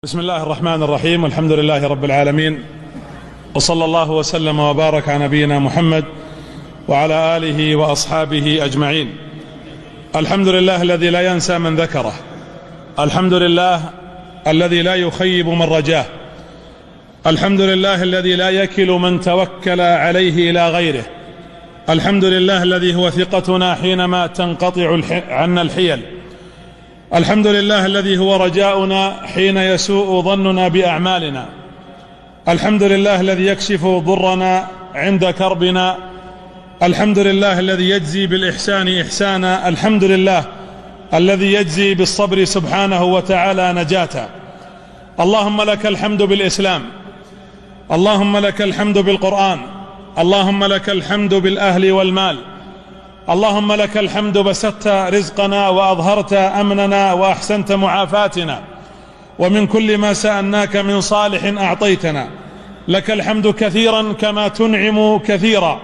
بسم الله الرحمن الرحيم، والحمد لله رب العالمين، وصلى الله وسلم وبارك على نبينا محمد وعلى آله وأصحابه أجمعين. الحمد لله الذي لا ينسى من ذكره، الحمد لله الذي لا يخيب من رجاه، الحمد لله الذي لا يكل من توكل عليه إلى غيره، الحمد لله الذي هو ثقتنا حينما تنقطع عنا الحيل، الحمد لله الذي هو رجاؤنا حين يسوء ظننا بأعمالنا، الحمد لله الذي يكشف ضرنا عند كربنا، الحمد لله الذي يجزي بالإحسان إحسانا، الحمد لله الذي يجزي بالصبر سبحانه وتعالى نجاة. اللهم لك الحمد بالإسلام، اللهم لك الحمد بالقرآن، اللهم لك الحمد بالأهل والمال، اللهم لك الحمد بسطت رزقنا وأظهرت أمننا وأحسنت معافاتنا، ومن كل ما سألناك من صالح أعطيتنا. لك الحمد كثيرا كما تنعم كثيرا،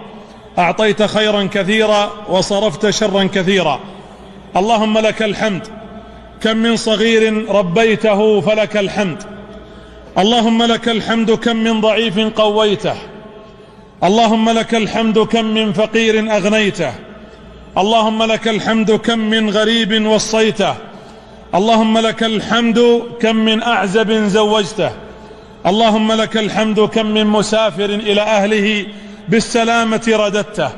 أعطيت خيرا كثيرا وصرفت شرا كثيرا. اللهم لك الحمد، كم من صغير ربيته فلك الحمد، اللهم لك الحمد كم من ضعيف قويته، اللهم لك الحمد كم من فقير أغنيته، اللهم لك الحمد كم من غريب وصيته، اللهم لك الحمد كم من أعزب زوجته، اللهم لك الحمد كم من مسافر إلى أهله بالسلامة رددته،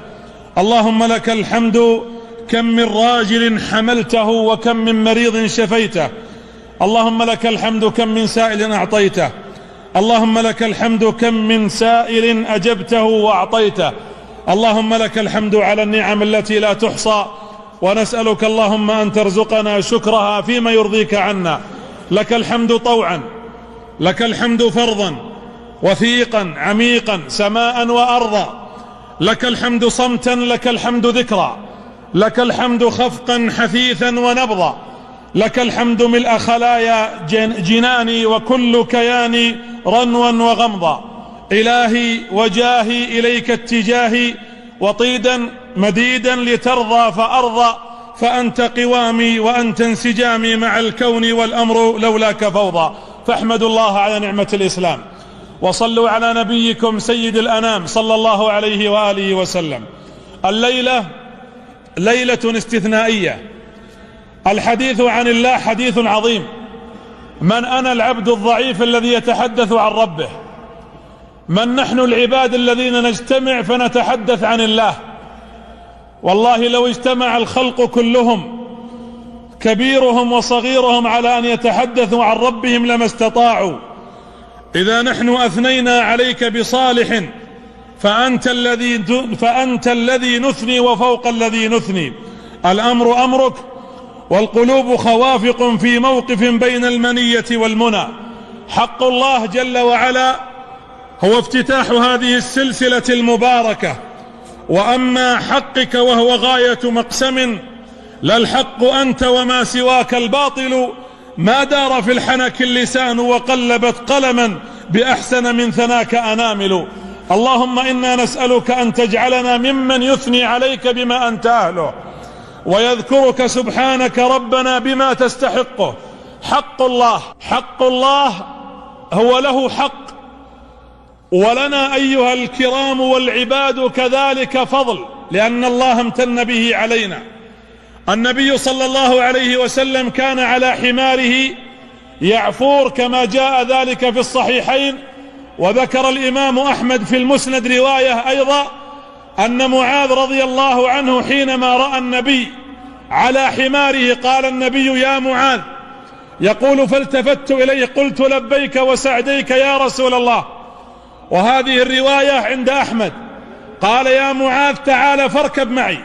اللهم لك الحمد كم من راجل حملته وكم من مريض شفيته، اللهم لك الحمد كم من سائل أعطيته، اللهم لك الحمد كم من سائل أجبته وأعطيته، اللهم لك الحمد على النعم التي لا تحصى، ونسألك اللهم أن ترزقنا شكرها فيما يرضيك عنا. لك الحمد طوعا، لك الحمد فرضا وثيقا عميقا سماء وأرضا، لك الحمد صمتا، لك الحمد ذكرا، لك الحمد خفقا حثيثا ونبضا، لك الحمد ملء خلايا جناني وكل كياني رنوا وغمضا. إلهي وجاهي إليك اتجاهي، وطيدا مديدا لترضى فأرضى، فأنت قوامي وأنت انسجامي مع الكون والأمر لولاك فوضى. فاحمدوا الله على نعمة الإسلام، وصلوا على نبيكم سيد الأنام صلى الله عليه وآله وسلم. الليلة ليلة استثنائية، الحديث عن الله حديث عظيم. من أنا العبد الضعيف الذي يتحدث عن ربه؟ من نحن العباد الذين نجتمع فنتحدث عن الله؟ والله لو اجتمع الخلق كلهم كبيرهم وصغيرهم على أن يتحدثوا عن ربهم لما استطاعوا. إذا نحن أثنينا عليك بصالح فأنت الذي نثني وفوق الذي نثني. الأمر أمرك، والقلوب خوافق في موقف بين المنية والمنى. حق الله جل وعلا هو افتتاح هذه السلسلة المباركة، وأما حقك وهو غاية مقسم، لا الحق أنت وما سواك الباطل، ما دار في الحنك اللسان وقلبت قلما بأحسن من ثناك أنامل. اللهم إنا نسألك أن تجعلنا ممن يثني عليك بما أنت أهله، ويذكرك سبحانك ربنا بما تستحقه. حق الله، حق الله هو له حق، ولنا أيها الكرام والعباد كذلك فضل، لأن الله امتن به علينا. النبي صلى الله عليه وسلم كان على حماره يعفور كما جاء ذلك في الصحيحين، وذكر الإمام أحمد في المسند رواية أيضا أن معاذ رضي الله عنه حينما رأى النبي على حماره قال النبي: يا معاذ. يقول: فالتفت إليه قلت: لبيك وسعديك يا رسول الله. وهذه الرواية عند أحمد. قال: يا معاذ تعال فاركب معي.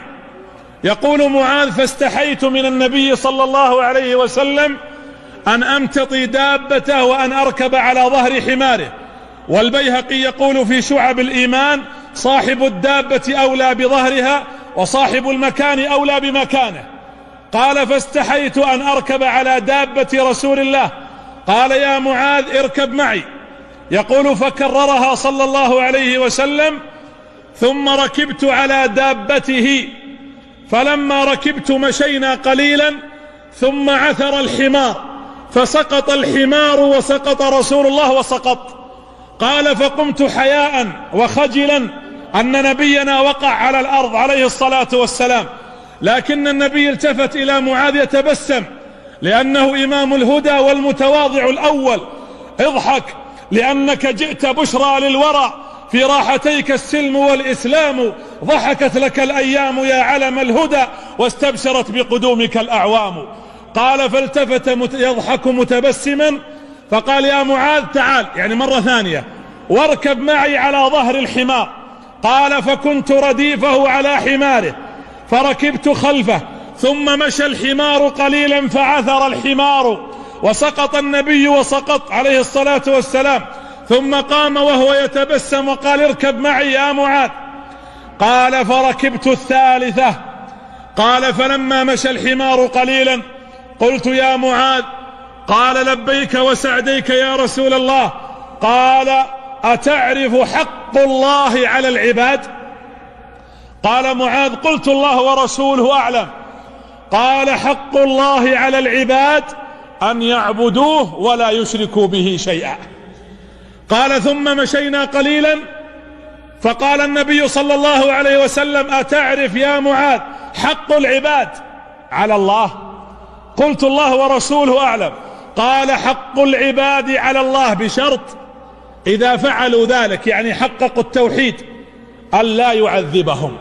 يقول معاذ: فاستحيت من النبي صلى الله عليه وسلم أن أمتطي دابته وأن أركب على ظهر حماره. والبيهقي يقول في شعب الإيمان: صاحب الدابة أولى بظهرها، وصاحب المكان أولى بمكانه. قال: فاستحيت أن أركب على دابة رسول الله. قال: يا معاذ اركب معي. يقول: فكررها صلى الله عليه وسلم، ثم ركبت على دابته، فلما ركبت مشينا قليلا ثم عثر الحمار، فسقط الحمار وسقط رسول الله وسقط. قال فقمت حياء وخجلا أن نبينا وقع على الأرض عليه الصلاة والسلام، لكن النبي التفت إلى معاذ يتبسم لأنه إمام الهدى والمتواضع الأول. اضحك لأنك جئت بشرى للورى، في راحتيك السلم والإسلام، ضحكت لك الأيام يا علم الهدى، واستبشرت بقدومك الأعوام. قال فالتفت يضحك متبسما فقال يا معاذ تعال، يعني مرة ثانية، واركب معي على ظهر الحمار. قال فكنت رديفه على حماره فركبت خلفه، ثم مشى الحمار قليلا فعثر الحمار وسقط النبي وسقط عليه الصلاة والسلام، ثم قام وهو يتبسم وقال اركب معي يا معاذ. قال فركبت الثالثة. قال فلما مشى الحمار قليلا قلت يا معاذ. قال لبيك وسعديك يا رسول الله. قال أتعرف حق الله على العباد؟ قال معاذ قلت الله ورسوله أعلم. قال حق الله على العباد أن يعبدوه ولا يشركوا به شيئا. قال ثم مشينا قليلا فقال النبي صلى الله عليه وسلم أتعرف يا معاذ حق العباد على الله؟ قلت الله ورسوله أعلم. قال حق العباد على الله بشرط إذا فعلوا ذلك، يعني حققوا التوحيد، ألا يعذبهم.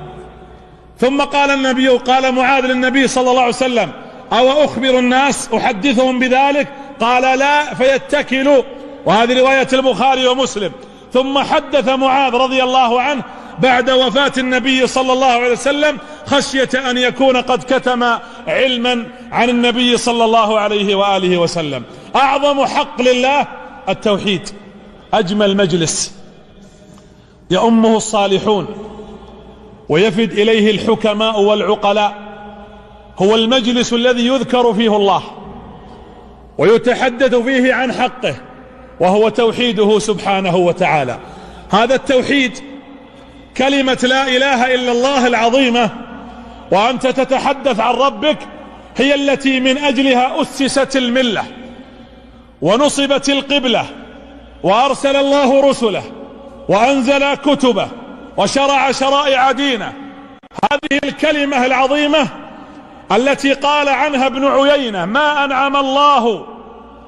ثم قال معاذ للنبي صلى الله عليه وسلم أو أخبر الناس أحدثهم بذلك؟ قال لا فيتكلوا، وهذه رواية البخاري ومسلم. ثم حدث معاذ رضي الله عنه بعد وفاة النبي صلى الله عليه وسلم خشية أن يكون قد كتم علما عن النبي صلى الله عليه وآله وسلم. أعظم حق لله التوحيد. أجمل مجلس يؤمه الصالحون ويفد إليه الحكماء والعقلاء هو المجلس الذي يذكر فيه الله ويتحدث فيه عن حقه، وهو توحيده سبحانه وتعالى. هذا التوحيد كلمة لا إله إلا الله العظيمة، وأنت تتحدث عن ربك، هي التي من أجلها أسست الملة ونصبت القبلة وأرسل الله رسله وأنزل كتبه وشرع شرائع دينه. هذه الكلمة العظيمة التي قال عنها ابن عيينة ما أنعم الله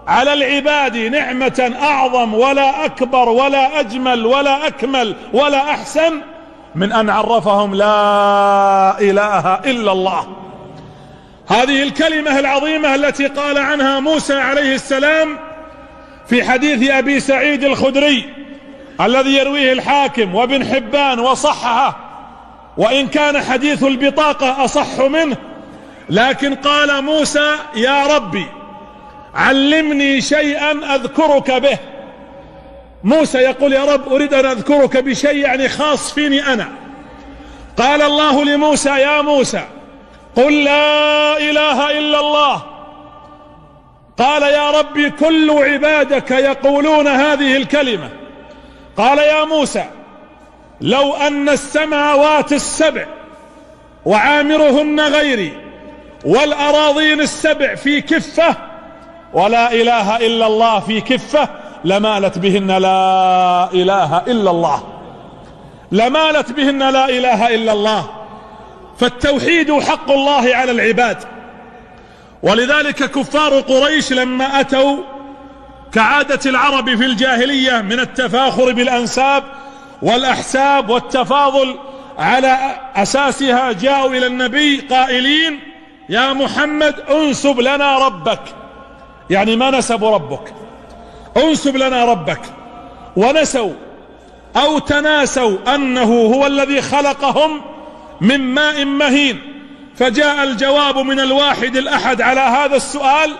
على العباد نعمة أعظم ولا أكبر ولا أجمل ولا أكمل ولا أحسن من أن عرفهم لا إله إلا الله. هذه الكلمة العظيمة التي قال عنها موسى عليه السلام في حديث أبي سعيد الخدري الذي يرويه الحاكم وابن حبان وصححه، وإن كان حديث البطاقة أصح منه، لكن قال موسى يا ربي علمني شيئا أذكرك به. موسى يقول يا رب أريد أن أذكرك بشيء يعني خاص فيني أنا. قال الله لموسى يا موسى قل لا إله إلا الله. قال يا ربي كل عبادك يقولون هذه الكلمة. قال يا موسى لو أن السماوات السبع وعامرهن غيري والأراضين السبع في كفة ولا إله إلا الله في كفة لمالت بهن لا إله إلا الله، لمالت بهن لا إله إلا الله. فالتوحيد حق الله على العباد. ولذلك كفار قريش لما أتوا كعادة العرب في الجاهلية من التفاخر بالأنساب والأحساب والتفاضل على أساسها جاءوا إلى النبي قائلين يا محمد انسب لنا ربك، يعني ما نسبوا ربك، انسب لنا ربك. ونسوا أو تناسوا أنه هو الذي خلقهم من ماء مهين. فجاء الجواب من الواحد الأحد على هذا السؤال،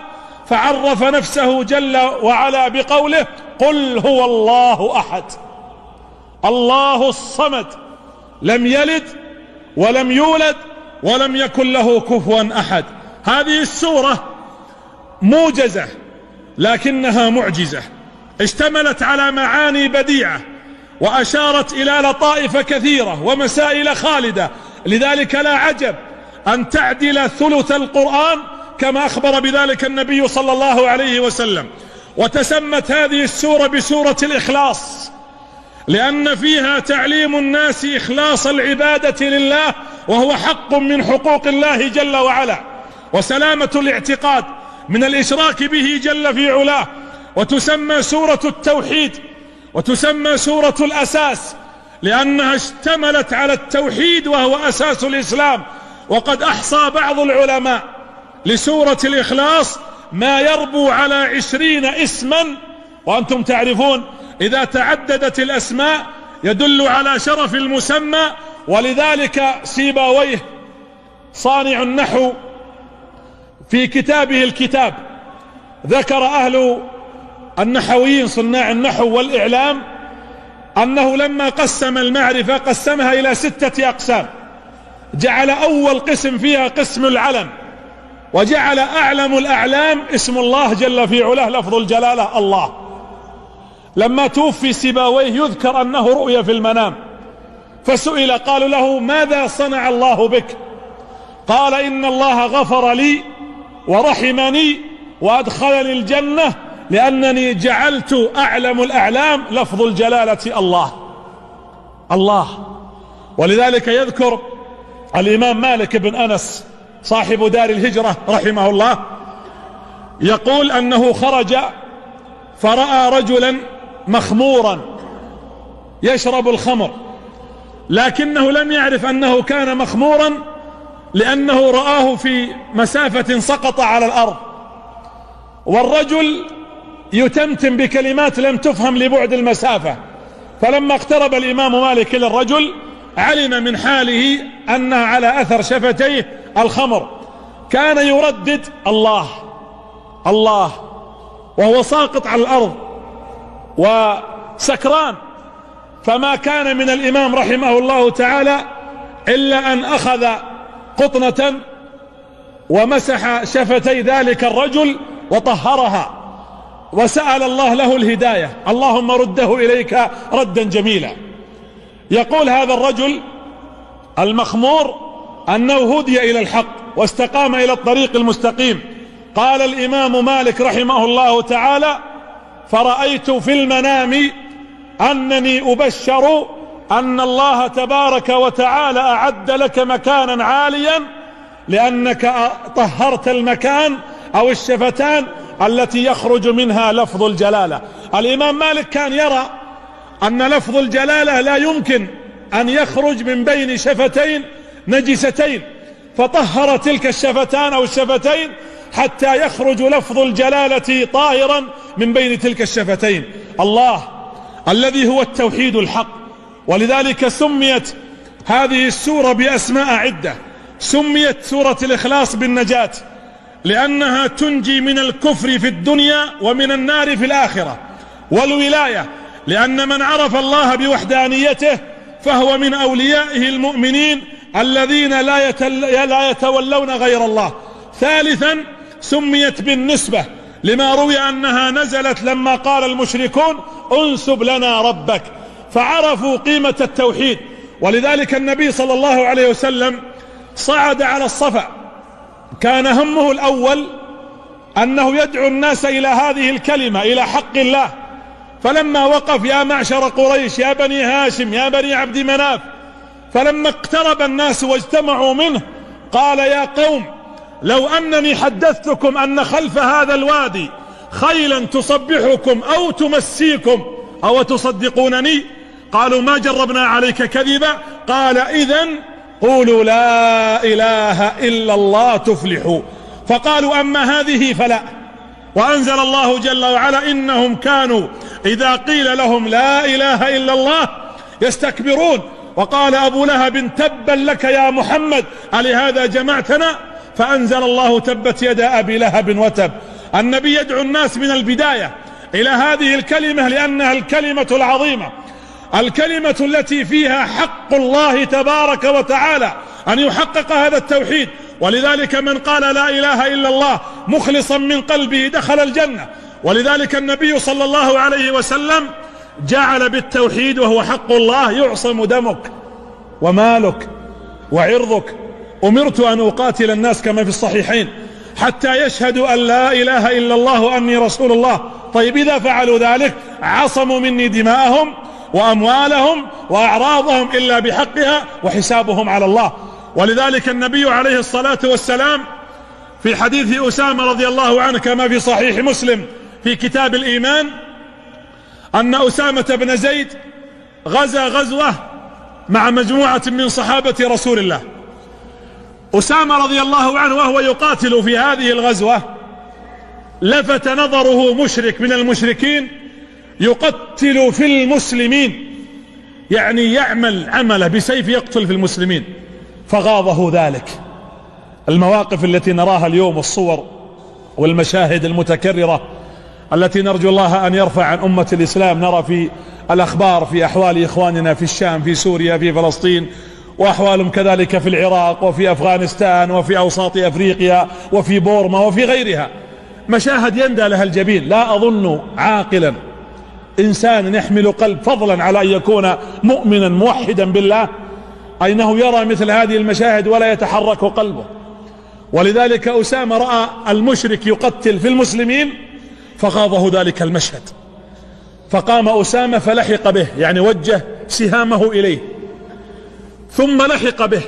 فعرف نفسه جل وعلا بقوله قل هو الله أحد الله الصمد لم يلد ولم يولد ولم يكن له كفوا أحد. هذه السورة موجزة لكنها معجزة، اشتملت على معاني بديعة وأشارت إلى لطائف كثيرة ومسائل خالدة. لذلك لا عجب أن تعدل ثلث القرآن كما أخبر بذلك النبي صلى الله عليه وسلم. وتسمت هذه السورة بسورة الإخلاص، لأن فيها تعليم الناس إخلاص العبادة لله، وهو حق من حقوق الله جل وعلا، وسلامة الاعتقاد من الإشراك به جل في علاه. وتسمى سورة التوحيد، وتسمى سورة الأساس، لأنها اشتملت على التوحيد وهو أساس الإسلام. وقد أحصى بعض العلماء لسورة الإخلاص ما يربو على 20 اسما، وأنتم تعرفون إذا تعددت الأسماء يدل على شرف المسمى. ولذلك سيبويه صانع النحو في كتابه الكتاب ذكر أهل النحويين صناع النحو والإعلام أنه لما قسم المعرفة قسمها إلى 6 أقسام، جعل أول قسم فيها قسم العلم، وجعل أعلم الأعلام اسم الله جل في علاه لفظ الجلالة الله. لما توفي سيبويه يذكر أنه رؤيا في المنام، فسئل قالوا له ماذا صنع الله بك؟ قال إن الله غفر لي ورحمني وأدخلني الجنة لأنني جعلت أعلم الأعلام لفظ الجلالة الله الله. ولذلك يذكر الإمام مالك بن أنس صاحب دار الهجرة رحمه الله يقول أنه خرج فرأى رجلا مخمورا يشرب الخمر، لكنه لم يعرف أنه كان مخمورا لأنه رآه في مسافة سقط على الأرض، والرجل يتمتم بكلمات لم تفهم لبعد المسافة. فلما اقترب الإمام مالك إلى الرجل علم من حاله أنه على أثر شفتيه الخمر، كان يردد الله الله وهو ساقط على الأرض وسكران. فما كان من الإمام رحمه الله تعالى إلا أن أخذ قطنة ومسح شفتي ذلك الرجل وطهرها، وسأل الله له الهداية، اللهم رده إليك ردا جميلا. يقول هذا الرجل المخمور أنه هدي إلى الحق واستقام إلى الطريق المستقيم. قال الإمام مالك رحمه الله تعالى فرأيت في المنام أنني أبشر أن الله تبارك وتعالى أعد لك مكانا عاليا لأنك طهرت المكان أو الشفتان التي يخرج منها لفظ الجلالة. الإمام مالك كان يرى أن لفظ الجلالة لا يمكن أن يخرج من بين شفتين نجستين، فطهر تلك الشفتان أو الشفتين حتى يخرج لفظ الجلالة طاهرا من بين تلك الشفتين، الله الذي هو التوحيد الحق. ولذلك سميت هذه السورة بأسماء عدة. سميت سورة الإخلاص بالنجاة لأنها تنجي من الكفر في الدنيا ومن النار في الآخرة، والولاية لأن من عرف الله بوحدانيته فهو من أوليائه المؤمنين الذين لا يتولون غير الله. ثالثا سميت بالنسبة لما روي أنها نزلت لما قال المشركون انسب لنا ربك، فعرفوا قيمة التوحيد. ولذلك النبي صلى الله عليه وسلم صعد على الصفا، كان همه الأول أنه يدعو الناس إلى هذه الكلمة، إلى حق الله. فلما وقف يا معشر قريش يا بني هاشم يا بني عبد مناف، فلما اقترب الناس واجتمعوا منه قال يا قوم لو أنني حدثتكم أن خلف هذا الوادي خيلا تصبحكم أو تمسيكم أو تصدقونني؟ قالوا ما جربنا عليك كذبا. قال إذن قولوا لا إله إلا الله تفلحوا. فقالوا أما هذه فلا. وأنزل الله جل وعلا إنهم كانوا إذا قيل لهم لا إله إلا الله يستكبرون. وقال أبو لهب تبا لك يا محمد ألهذا جمعتنا؟ فأنزل الله تبت يدا أبي لهب وتب. النبي يدعو الناس من البداية إلى هذه الكلمة لأنها الكلمة العظيمة، الكلمة التي فيها حق الله تبارك وتعالى أن يحقق هذا التوحيد. ولذلك من قال لا إله إلا الله مخلصا من قلبه دخل الجنة. ولذلك النبي صلى الله عليه وسلم جعل بالتوحيد وهو حق الله يعصم دمك ومالك وعرضك. أمرت أن أقاتل الناس كما في الصحيحين حتى يشهدوا أن لا إله إلا الله وأني رسول الله. طيب إذا فعلوا ذلك عصموا مني دماءهم وأموالهم وأعراضهم إلا بحقها وحسابهم على الله. ولذلك النبي عليه الصلاة والسلام في حديث أسامة رضي الله عنه كما في صحيح مسلم في كتاب الإيمان أن أسامة بن زيد غزا غزوة مع مجموعة من صحابة رسول الله. أسامة رضي الله عنه وهو يقاتل في هذه الغزوة لفت نظره مشرك من المشركين يقتل في المسلمين، يعني يعمل عمله بسيف يقتل في المسلمين، فغاضه ذلك. المواقف التي نراها اليوم والصور والمشاهد المتكررة التي نرجو الله أن يرفع عن أمة الإسلام، نرى في الأخبار في أحوال إخواننا في الشام، في سوريا، في فلسطين، وأحوالهم كذلك في العراق وفي أفغانستان وفي أوساط أفريقيا وفي بورما وفي غيرها، مشاهد يندى لها الجبين. لا أظن عاقلا إنسان يحمل قلب فضلا على أن يكون مؤمنا موحدا بالله أنه يرى مثل هذه المشاهد ولا يتحرك قلبه. ولذلك أسامة رأى المشرك يقتل في المسلمين فغاضه ذلك المشهد، فقام أسامة فلحق به، يعني وجه سهامه إليه ثم لحق به.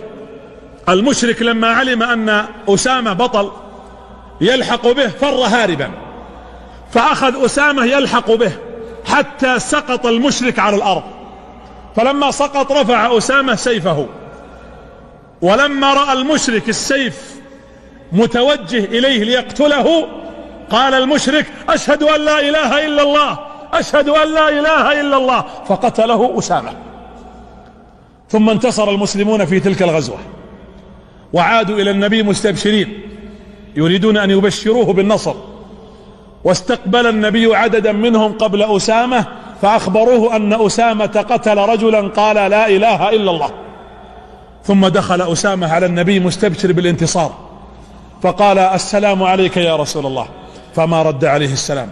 المشرك لما علم أن أسامة بطل يلحق به فر هاربا، فأخذ أسامة يلحق به حتى سقط المشرك على الأرض. فلما سقط رفع أسامة سيفه، ولما رأى المشرك السيف متوجه إليه ليقتله قال المشرك: أشهد أن لا إله إلا الله، أشهد أن لا إله إلا الله، فقتله أسامة. ثم انتصر المسلمون في تلك الغزوة وعادوا إلى النبي مستبشرين يريدون أن يبشروه بالنصر، واستقبل النبي عددا منهم قبل أسامة فأخبروه أن أسامة قتل رجلا قال لا إله إلا الله. ثم دخل أسامة على النبي مستبشر بالانتصار فقال: السلام عليك يا رسول الله، فما رد عليه السلام.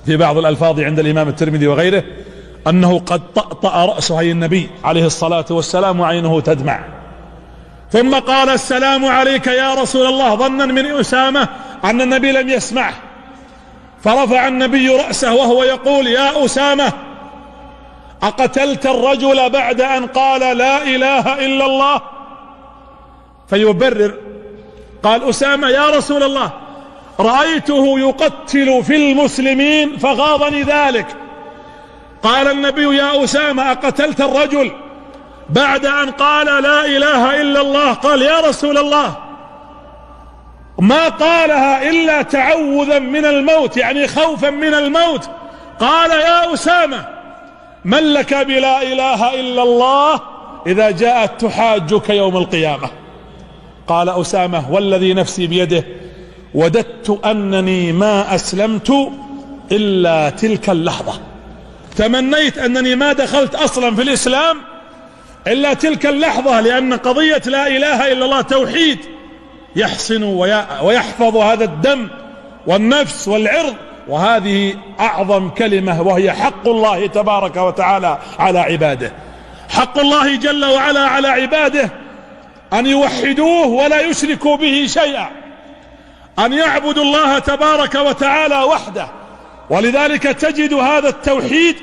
في بعض الألفاظ عند الإمام الترمذي وغيره أنه قد طأطأ رأسه أي النبي عليه الصلاة والسلام وعينه تدمع، ثم قال: السلام عليك يا رسول الله، ظنا من أسامة أن النبي لم يسمعه، فرفع النبي رأسه وهو يقول: يا أسامة، أقتلت الرجل بعد أن قال لا إله إلا الله؟ فيبرر قال أسامة: يا رسول الله، رأيته يقتل في المسلمين فغاضني ذلك. قال النبي: يا أسامة، أقتلت الرجل بعد أن قال لا إله إلا الله؟ قال: يا رسول الله، ما قالها إلا تعوذا من الموت، يعني خوفا من الموت. قال: يا أسامة، من لك بلا إله إلا الله إذا جاءت تحاجك يوم القيامة؟ قال أسامة: والذي نفسي بيده وددت أنني ما أسلمت إلا تلك اللحظة، تمنيت أنني ما دخلت أصلا في الإسلام إلا تلك اللحظة، لأن قضية لا إله إلا الله توحيد يحصن ويحفظ هذا الدم والنفس والعرض، وهذه أعظم كلمة وهي حق الله تبارك وتعالى على عباده. حق الله جل وعلا على عباده أن يوحدوه ولا يشركوا به شيئا، أن يعبدوا الله تبارك وتعالى وحده. ولذلك تجد هذا التوحيد: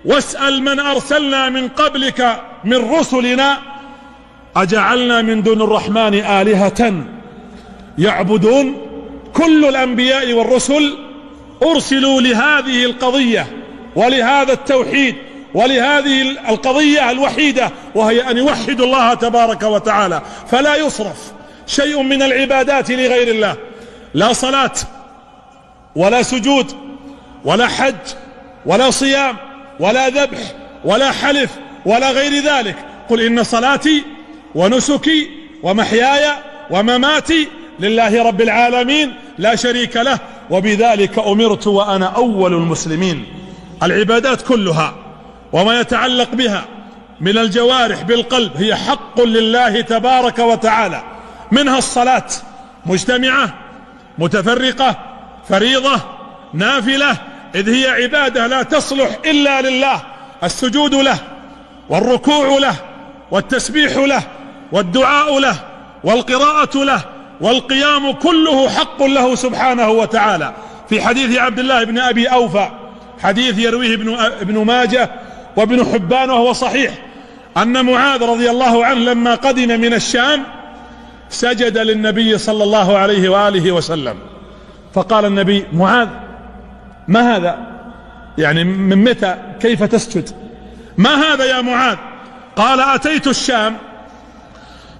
واسأل من أرسلنا من قبلك من رسلنا أجعلنا من دون الرحمن آلهة يعبدون. كل الأنبياء والرسل أرسلوا لهذه القضية ولهذا التوحيد ولهذه القضية الوحيدة، وهي أن يوحدوا الله تبارك وتعالى. فلا يصرف شيء من العبادات لغير الله، لا صلاة ولا سجود ولا حج ولا صيام ولا ذبح ولا حلف ولا غير ذلك. قل إن صلاتي ونسكي ومحياي ومماتي لله رب العالمين لا شريك له وبذلك أمرت وأنا أول المسلمين. العبادات كلها وما يتعلق بها من الجوارح بالقلب هي حق لله تبارك وتعالى، منها الصلاة مجتمعة متفرقة فريضة نافلة، إذ هي عبادة لا تصلح إلا لله. السجود له والركوع له والتسبيح له والدعاء له والقراءة له والقيام كله حق له سبحانه وتعالى. في حديث عبد الله بن أبي أوفى، حديث يرويه ابن ماجه وابن حبان وهو صحيح، أن معاذ رضي الله عنه لما قدم من الشام سجد للنبي صلى الله عليه وآله وسلم، فقال النبي: معاذ، ما هذا؟ يعني من متى؟ كيف تسجد؟ ما هذا يا معاذ؟ قال: أتيت الشام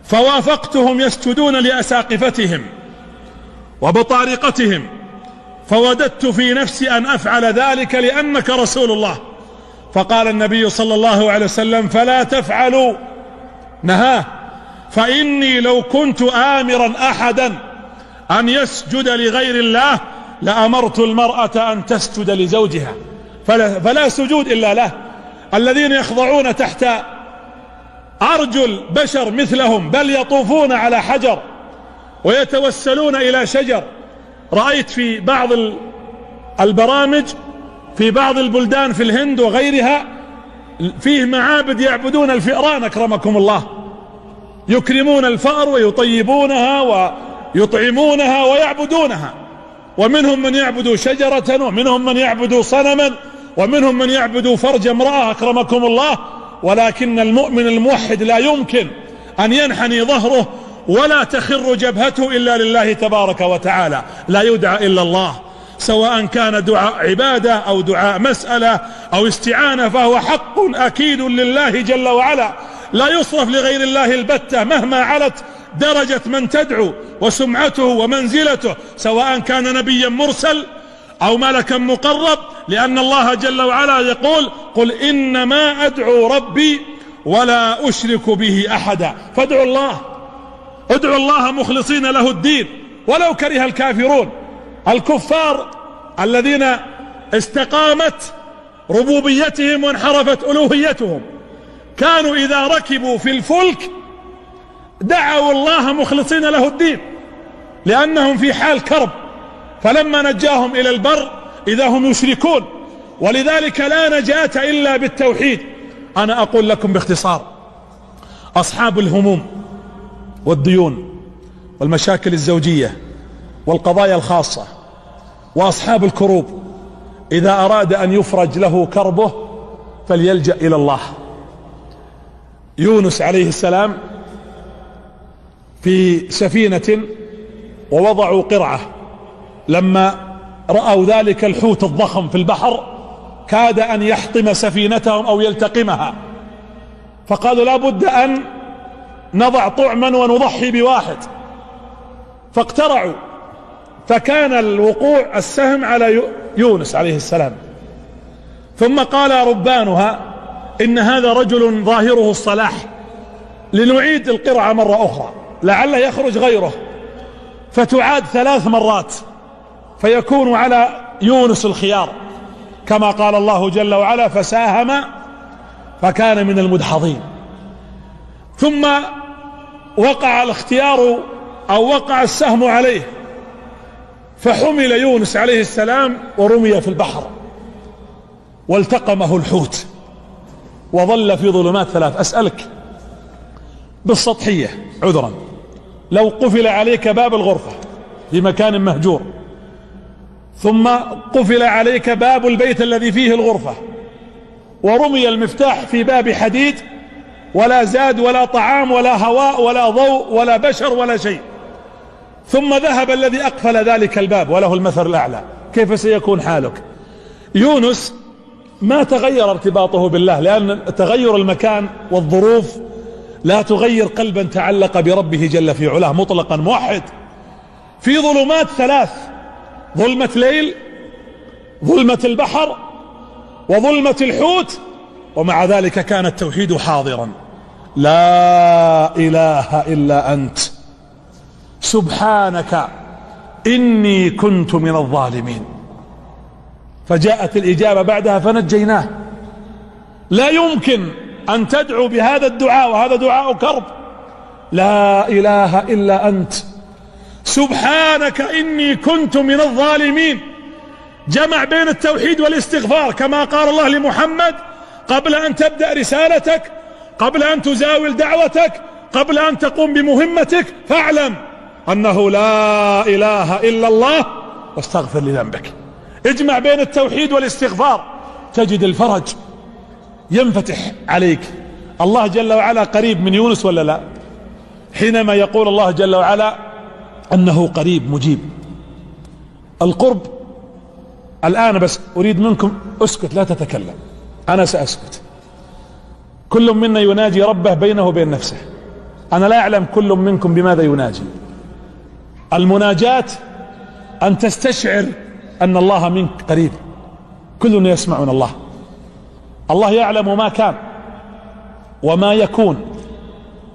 فوافقتهم يسجدون لأساقفتهم وبطارقتهم، فوددت في نفسي أن أفعل ذلك لأنك رسول الله. فقال النبي صلى الله عليه وسلم: فلا تفعلوا، نهاه، فإني لو كنت آمرا أحدا أن يسجد لغير الله لأمرت المرأة أن تسجد لزوجها، فلا سجود إلا له. الذين يخضعون تحت أرجل بشر مثلهم، بل يطوفون على حجر ويتوسلون إلى شجر. رأيت في بعض البرامج في بعض البلدان في الهند وغيرها فيه معابد يعبدون الفئران أكرمكم الله، يكرمون الفأر ويطيبونها ويطعمونها ويعبدونها، ومنهم من يعبد شجرة، ومنهم من يعبد صنما، ومنهم من يعبد فرج امرأة أكرمكم الله. ولكن المؤمن الموحد لا يمكن أن ينحني ظهره ولا تخر جبهته إلا لله تبارك وتعالى، لا يدعى إلا الله، سواء كان دعاء عبادة أو دعاء مسألة أو استعانة، فهو حق أكيد لله جل وعلا، لا يصرف لغير الله البتة مهما علت درجة من تدعو وسمعته ومنزلته، سواء كان نبيا مرسل أو ملكا مقرب، لأن الله جل وعلا يقول: قل إنما أدعو ربي ولا أشرك به أحدا. فادعوا الله، ادعوا الله مخلصين له الدين ولو كره الكافرون. الكفار الذين استقامت ربوبيتهم وانحرفت ألوهيتهم كانوا إذا ركبوا في الفلك دعوا الله مخلصين له الدين، لأنهم في حال كرب، فلما نجاهم إلى البر إذا هم يشركون. ولذلك لا نجاة إلا بالتوحيد. أنا أقول لكم باختصار: أصحاب الهموم والديون والمشاكل الزوجية والقضايا الخاصة وأصحاب الكروب، إذا أراد أن يفرج له كربه فليلجأ إلى الله. يونس عليه السلام في سفينة ووضعوا قرعة، لما رأوا ذلك الحوت الضخم في البحر كاد أن يحطم سفينتهم أو يلتقمها، فقالوا لا بد أن نضع طعما ونضحي بواحد، فاقترعوا، فكان الوقوع السهم على يونس عليه السلام. ثم قال ربانها: إن هذا رجل ظاهره الصلاح، لنعيد القرعة مرة أخرى لعله يخرج غيره، فتعاد 3 مرات فيكون على يونس الخيار، كما قال الله جل وعلا: فساهم فكان من المدحضين. ثم وقع الاختيار أو وقع السهم عليه، فحمل يونس عليه السلام ورمي في البحر والتقمه الحوت وظل في ظلمات 3. أسألك بالسطحية عذرا، لو قفل عليك باب الغرفة في مكان مهجور، ثم قفل عليك باب البيت الذي فيه الغرفة، ورمي المفتاح في باب حديد، ولا زاد ولا طعام ولا هواء ولا ضوء ولا بشر ولا شيء، ثم ذهب الذي أقفل ذلك الباب وله المثل الأعلى، كيف سيكون حالك؟ يونس ما تغير ارتباطه بالله، لأن تغير المكان والظروف لا تغير قلبا تعلق بربه جل في علاه مطلقا موحد، في ظلمات 3: ظلمة ليل، ظلمة البحر، وظلمة الحوت، ومع ذلك كان التوحيد حاضرا: لا إله إلا أنت سبحانك إني كنت من الظالمين. فجاءت الإجابة بعدها فنجيناه. لا يمكن أن تدعو بهذا الدعاء، وهذا دعاء كرب: لا إله إلا أنت سبحانك إني كنت من الظالمين. جمع بين التوحيد والاستغفار، كما قال الله لمحمد: قبل أن تبدأ رسالتك، قبل أن تزاول دعوتك، قبل أن تقوم بمهمتك، فاعلم أنه لا إله إلا الله واستغفر لذنبك. اجمع بين التوحيد والاستغفار تجد الفرج ينفتح عليك. الله جل وعلا قريب من يونس ولا لا؟ حينما يقول الله جل وعلا أنه قريب مجيب. القرب. الآن بس أريد منكم اسكت لا تتكلم، أنا سأسكت. كل منا يناجي ربه بينه وبين نفسه. أنا لا أعلم كل منكم بماذا يناجي. المناجاة أن تستشعر أن الله منك قريب. كلنا يسمع من الله. الله يعلم ما كان وما يكون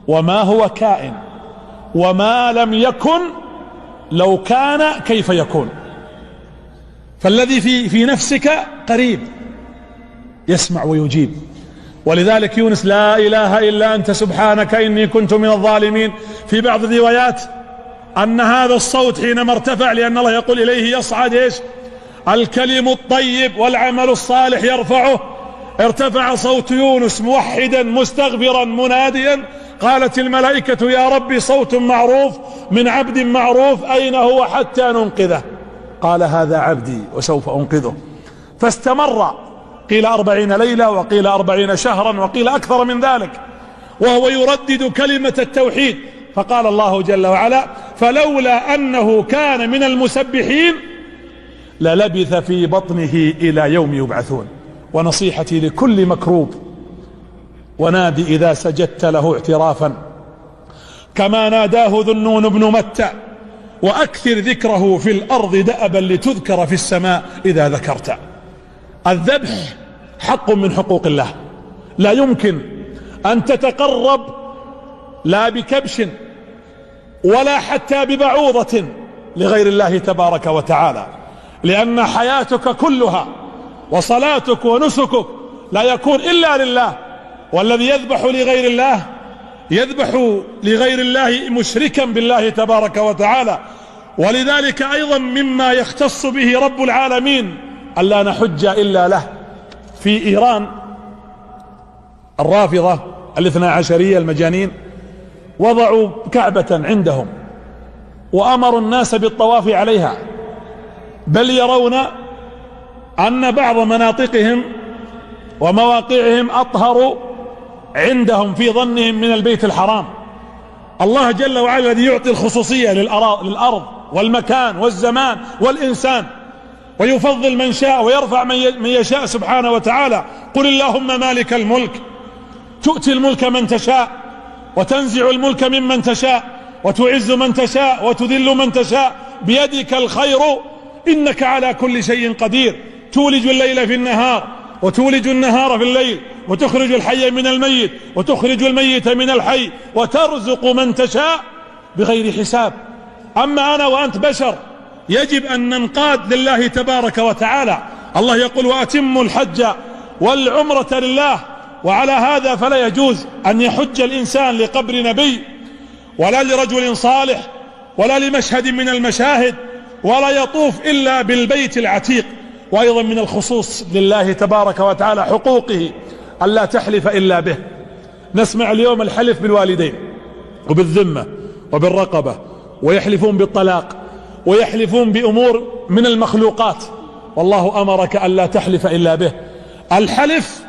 وما هو كائن وما لم يكن لو كان كيف يكون. فالذي في نفسك قريب يسمع ويجيب. ولذلك يونس لا إله إلا أنت سبحانك إني كنت من الظالمين. في بعض الروايات أن هذا الصوت حينما ارتفع، لأن الله يقول إليه يصعد إيش؟ الكلم الطيب والعمل الصالح يرفعه. ارتفع صوت يونس موحدا مستغفرا مناديا. قالت الملائكة يا ربي صوت معروف من عبد معروف، أين هو حتى ننقذه؟ قال هذا عبدي وسوف أنقذه. فاستمر، قيل 40 ليلة وقيل 40 شهرا وقيل أكثر من ذلك، وهو يردد كلمة التوحيد. فقال الله جل وعلا فلولا أنه كان من المسبحين للبث في بطنه إلى يوم يبعثون. ونصيحتي لكل مكروب ونادي إذا سجدت له اعترافا كما ناداه ذو النون بن متى، وأكثر ذكره في الأرض دأبا لتذكر في السماء إذا ذكرت. الذبح حق من حقوق الله، لا يمكن أن تتقرب لا بكبش ولا حتى ببعوضة لغير الله تبارك وتعالى، لأن حياتك كلها وصلاتك ونسكك لا يكون إلا لله. والذي يذبح لغير الله يذبح لغير الله مشركا بالله تبارك وتعالى. ولذلك أيضا مما يختص به رب العالمين ألا نحج إلا له. في إيران الرافضة الاثنا عشرية المجانين وضعوا كعبة عندهم وأمروا الناس بالطواف عليها، بل يرون أن بعض مناطقهم ومواقعهم أطهر عندهم في ظنهم من البيت الحرام. الله جل وعلا الذي يعطي الخصوصية للأرض والمكان والزمان والإنسان، ويفضل من شاء ويرفع من يشاء سبحانه وتعالى. قل اللهم مالك الملك تؤتي الملك من تشاء وتنزع الملك ممن تشاء وتعز من تشاء وتذل من تشاء بيدك الخير إنك على كل شيء قدير. تولج الليل في النهار وتولج النهار في الليل وتخرج الحي من الميت وتخرج الميت من الحي وترزق من تشاء بغير حساب. أما أنا وأنت بشر يجب أن ننقاد لله تبارك وتعالى. الله يقول وأتموا الحج والعمرة لله. وعلى هذا فلا يجوز أن يحج الإنسان لقبر نبي ولا لرجل صالح ولا لمشهد من المشاهد، ولا يطوف إلا بالبيت العتيق. وأيضا من الخصوص لله تبارك وتعالى حقوقه ألا تحلف إلا به. نسمع اليوم الحلف بالوالدين وبالذمة وبالرقبة، ويحلفون بالطلاق ويحلفون بأمور من المخلوقات، والله أمرك ألا تحلف إلا به. الحلف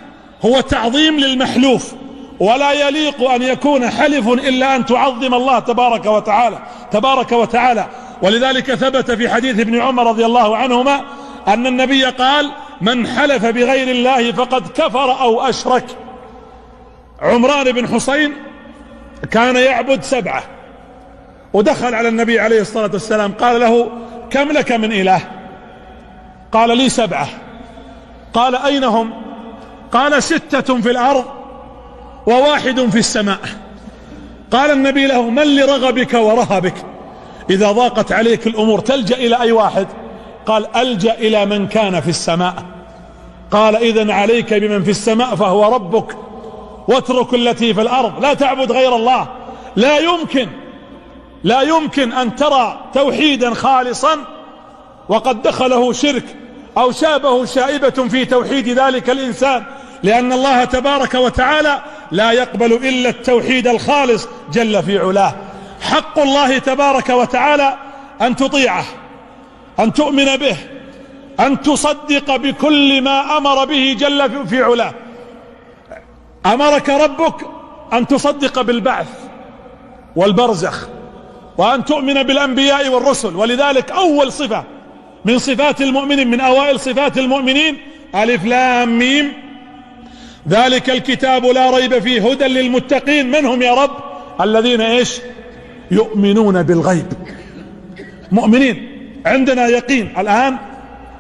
هو تعظيم للمحلوف، ولا يليق أن يكون حلف إلا أن تعظم الله تبارك وتعالى. ولذلك ثبت في حديث ابن عمر رضي الله عنهما أن النبي قال من حلف بغير الله فقد كفر أو أشرك. عمران بن حسين كان يعبد 7 ودخل على النبي عليه الصلاة والسلام قال له كم لك من إله؟ قال لي 7. قال أين هم؟ قال 6 في الأرض و1 في السماء. قال النبي له من لرغبك ورهبك إذا ضاقت عليك الأمور تلجأ إلى أي واحد؟ قال ألجأ إلى من كان في السماء. قال إذن عليك بمن في السماء فهو ربك، واترك التي في الأرض، لا تعبد غير الله. لا يمكن أن ترى توحيدا خالصا وقد دخله شرك أو شابه شائبة في توحيد ذلك الإنسان، لأن الله تبارك وتعالى لا يقبل إلا التوحيد الخالص جل في علاه. حق الله تبارك وتعالى أن تطيعه، أن تؤمن به، أن تصدق بكل ما أمر به جل في علاه. أمرك ربك أن تصدق بالبعث والبرزخ، وأن تؤمن بالأنبياء والرسل. ولذلك أول صفة من صفات المؤمنين، من أوائل صفات المؤمنين، ألف لام ميم، ذلك الكتاب لا ريب فيه هدى للمتقين. من هم يا رب؟ الذين ايش؟ يؤمنون بالغيب. مؤمنين، عندنا يقين الآن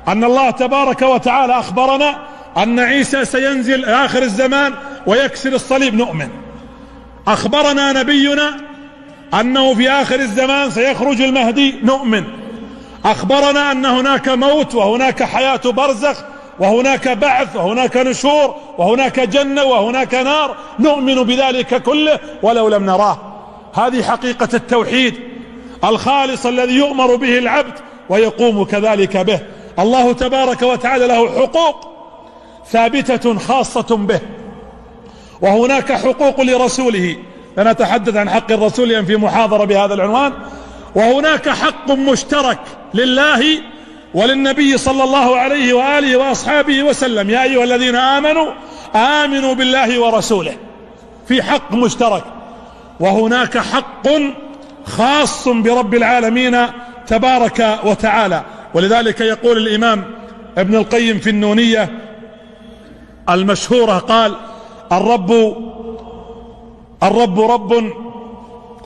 أن الله تبارك وتعالى أخبرنا أن عيسى سينزل آخر الزمان ويكسر الصليب، نؤمن. أخبرنا نبينا أنه في آخر الزمان سيخرج المهدي، نؤمن. أخبرنا أن هناك موت وهناك حياة برزخ وهناك بعث وهناك نشور وهناك جنة وهناك نار، نؤمن بذلك كله ولو لم نراه. هذه حقيقة التوحيد الخالص الذي يؤمر به العبد ويقوم كذلك به. الله تبارك وتعالى له حقوق ثابتة خاصة به، وهناك حقوق لرسوله، لنتحدث عن حق الرسول في محاضرة بهذا العنوان. وهناك حق مشترك لله وللنبي صلى الله عليه وآله وأصحابه وسلم، يا أيها الذين آمنوا آمنوا بالله ورسوله، في حق مشترك. وهناك حق خاص برب العالمين تبارك وتعالى. ولذلك يقول الإمام ابن القيم في النونية المشهورة، قال: الرب رب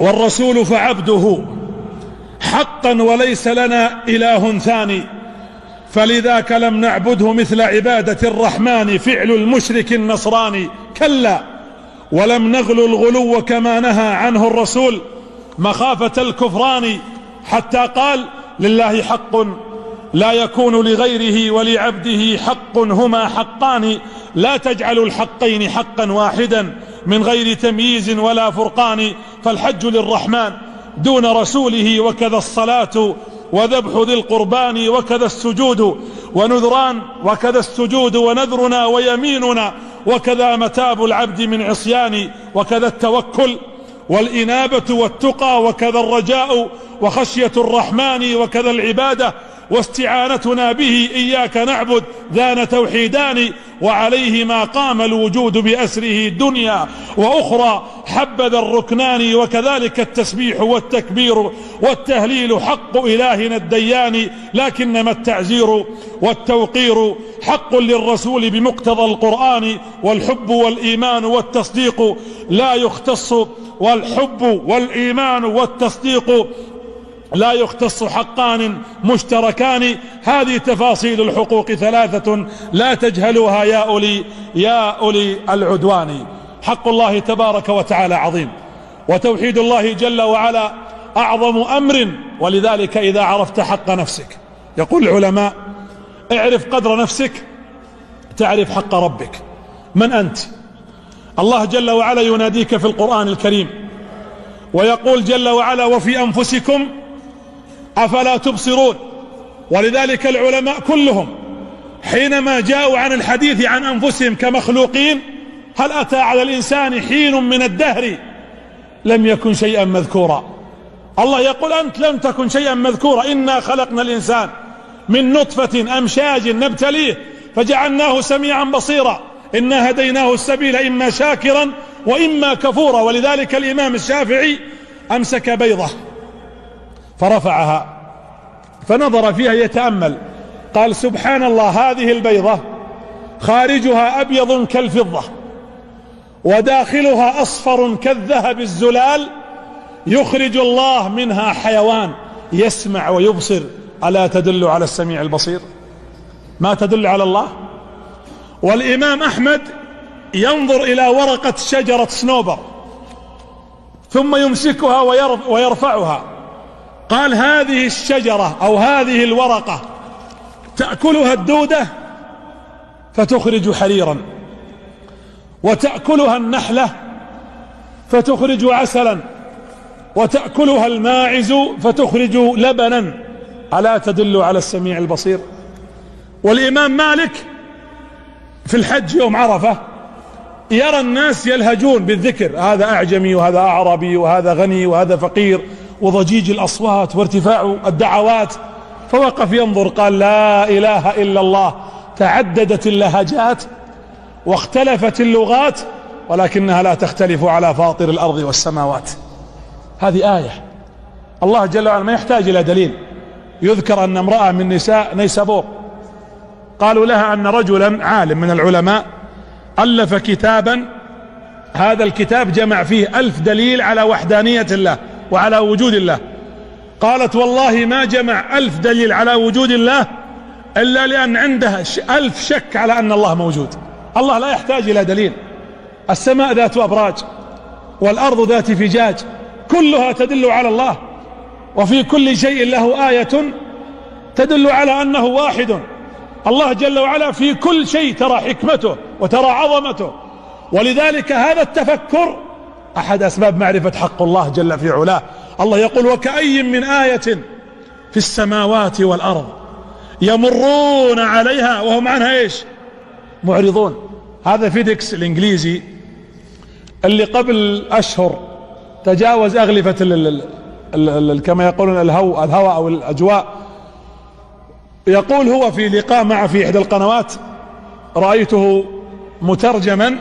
والرسول فعبده حقا وليس لنا إله ثاني، فلذاك لم نعبده مثل عبادة الرحمن، فعل المشرك النصراني كلا، ولم نغلو الغلو كما نهى عنه الرسول مخافة الكفران، حتى قال: لله حق لا يكون لغيره ولعبده حق، هما حقان لا تجعل الحقين حقا واحدا من غير تمييز ولا فرقان، فالحج للرحمن دون رسوله، وكذا الصلاة وذبح ذي القربان، وكذا السجود ونذران، وكذا السجود ونذرنا ويميننا، وكذا متاب العبد من عصيان، وكذا التوكل والإنابة والتقى، وكذا الرجاء وخشية الرحمن، وكذا العبادة واستعانتنا به، إياك نعبد ذان توحيدان، وعليه ما قام الوجود بأسره دنيا وأخرى، حبذا الركنان، وكذلك التسبيح والتكبير والتهليل حق إلهنا الديان، لكنما التعزير والتوقير حق للرسول بمقتضى القرآن، والحب والإيمان والتصديق لا يختص، والحب والإيمان والتصديق لا يختص حقان مشتركان. هذه تفاصيل الحقوق ثلاثة لا تجهلوها يا أولي العدوان. حق الله تبارك وتعالى عظيم، وتوحيد الله جل وعلا أعظم أمر. ولذلك إذا عرفت حق نفسك، يقول العلماء: اعرف قدر نفسك تعرف حق ربك. من أنت؟ الله جل وعلا يناديك في القرآن الكريم ويقول جل وعلا: وفي أنفسكم أفلا تبصرون. ولذلك العلماء كلهم حينما جاءوا عن الحديث عن أنفسهم كمخلوقين: هل أتى على الإنسان حين من الدهر لم يكن شيئا مذكورا؟ الله يقول: أنت لم تكن شيئا مذكورا، إنا خلقنا الإنسان من نطفة أمشاج نبتليه فجعلناه سميعا بصيرا، إنا هديناه السبيل إما شاكرا وإما كفورا. ولذلك الإمام الشافعي أمسك بيضة فرفعها فنظر فيها يتأمل، قال: سبحان الله، هذه البيضة خارجها أبيض كالفضة وداخلها أصفر كالذهب الزلال، يخرج الله منها حيوان يسمع ويبصر، ألا تدل على السميع البصير؟ ما تدل على الله؟ والإمام أحمد ينظر إلى ورقة شجرة صنوبر ثم يمسكها ويرفعها، قال: هذه الشجرة أو هذه الورقة تأكلها الدودة فتخرج حريرا، وتأكلها النحلة فتخرج عسلا، وتأكلها الماعز فتخرج لبنا، ألا تدل على السميع البصير؟ والإمام مالك في الحج يوم عرفة يرى الناس يلهجون بالذكر، هذا أعجمي وهذا أعربي وهذا غني وهذا فقير، وضجيج الأصوات وارتفاع الدعوات، فوقف ينظر قال لا إله إلا الله، تعددت اللهجات واختلفت اللغات ولكنها لا تختلف على فاطر الأرض والسماوات. هذه آية. الله جل وعلا ما يحتاج إلى دليل. يذكر أن امرأة من نساء نيسابور قالوا لها أن رجلا عالم من العلماء ألف كتابا، هذا الكتاب جمع فيه 1000 دليل على وحدانية الله وعلى وجود الله. قالت والله ما جمع 1000 دليل على وجود الله إلا لأن عنده 1000 شك على أن الله موجود. الله لا يحتاج إلى دليل. السماء ذات أبراج والأرض ذات فجاج كلها تدل على الله، وفي كل شيء له آية تدل على أنه واحد. الله جل وعلا في كل شيء ترى حكمته وترى عظمته، ولذلك هذا التفكر أحد أسباب معرفة حق الله جل في علاه. الله يقول وكأي من آية في السماوات والأرض يمرون عليها وهم عنها ايش؟ معرضون. هذا فيديكس الإنجليزي اللي قبل أشهر تجاوز أغلفة كما يقولون الهواء أو الأجواء، يقول هو في لقاء مع في إحدى القنوات رأيته مترجما،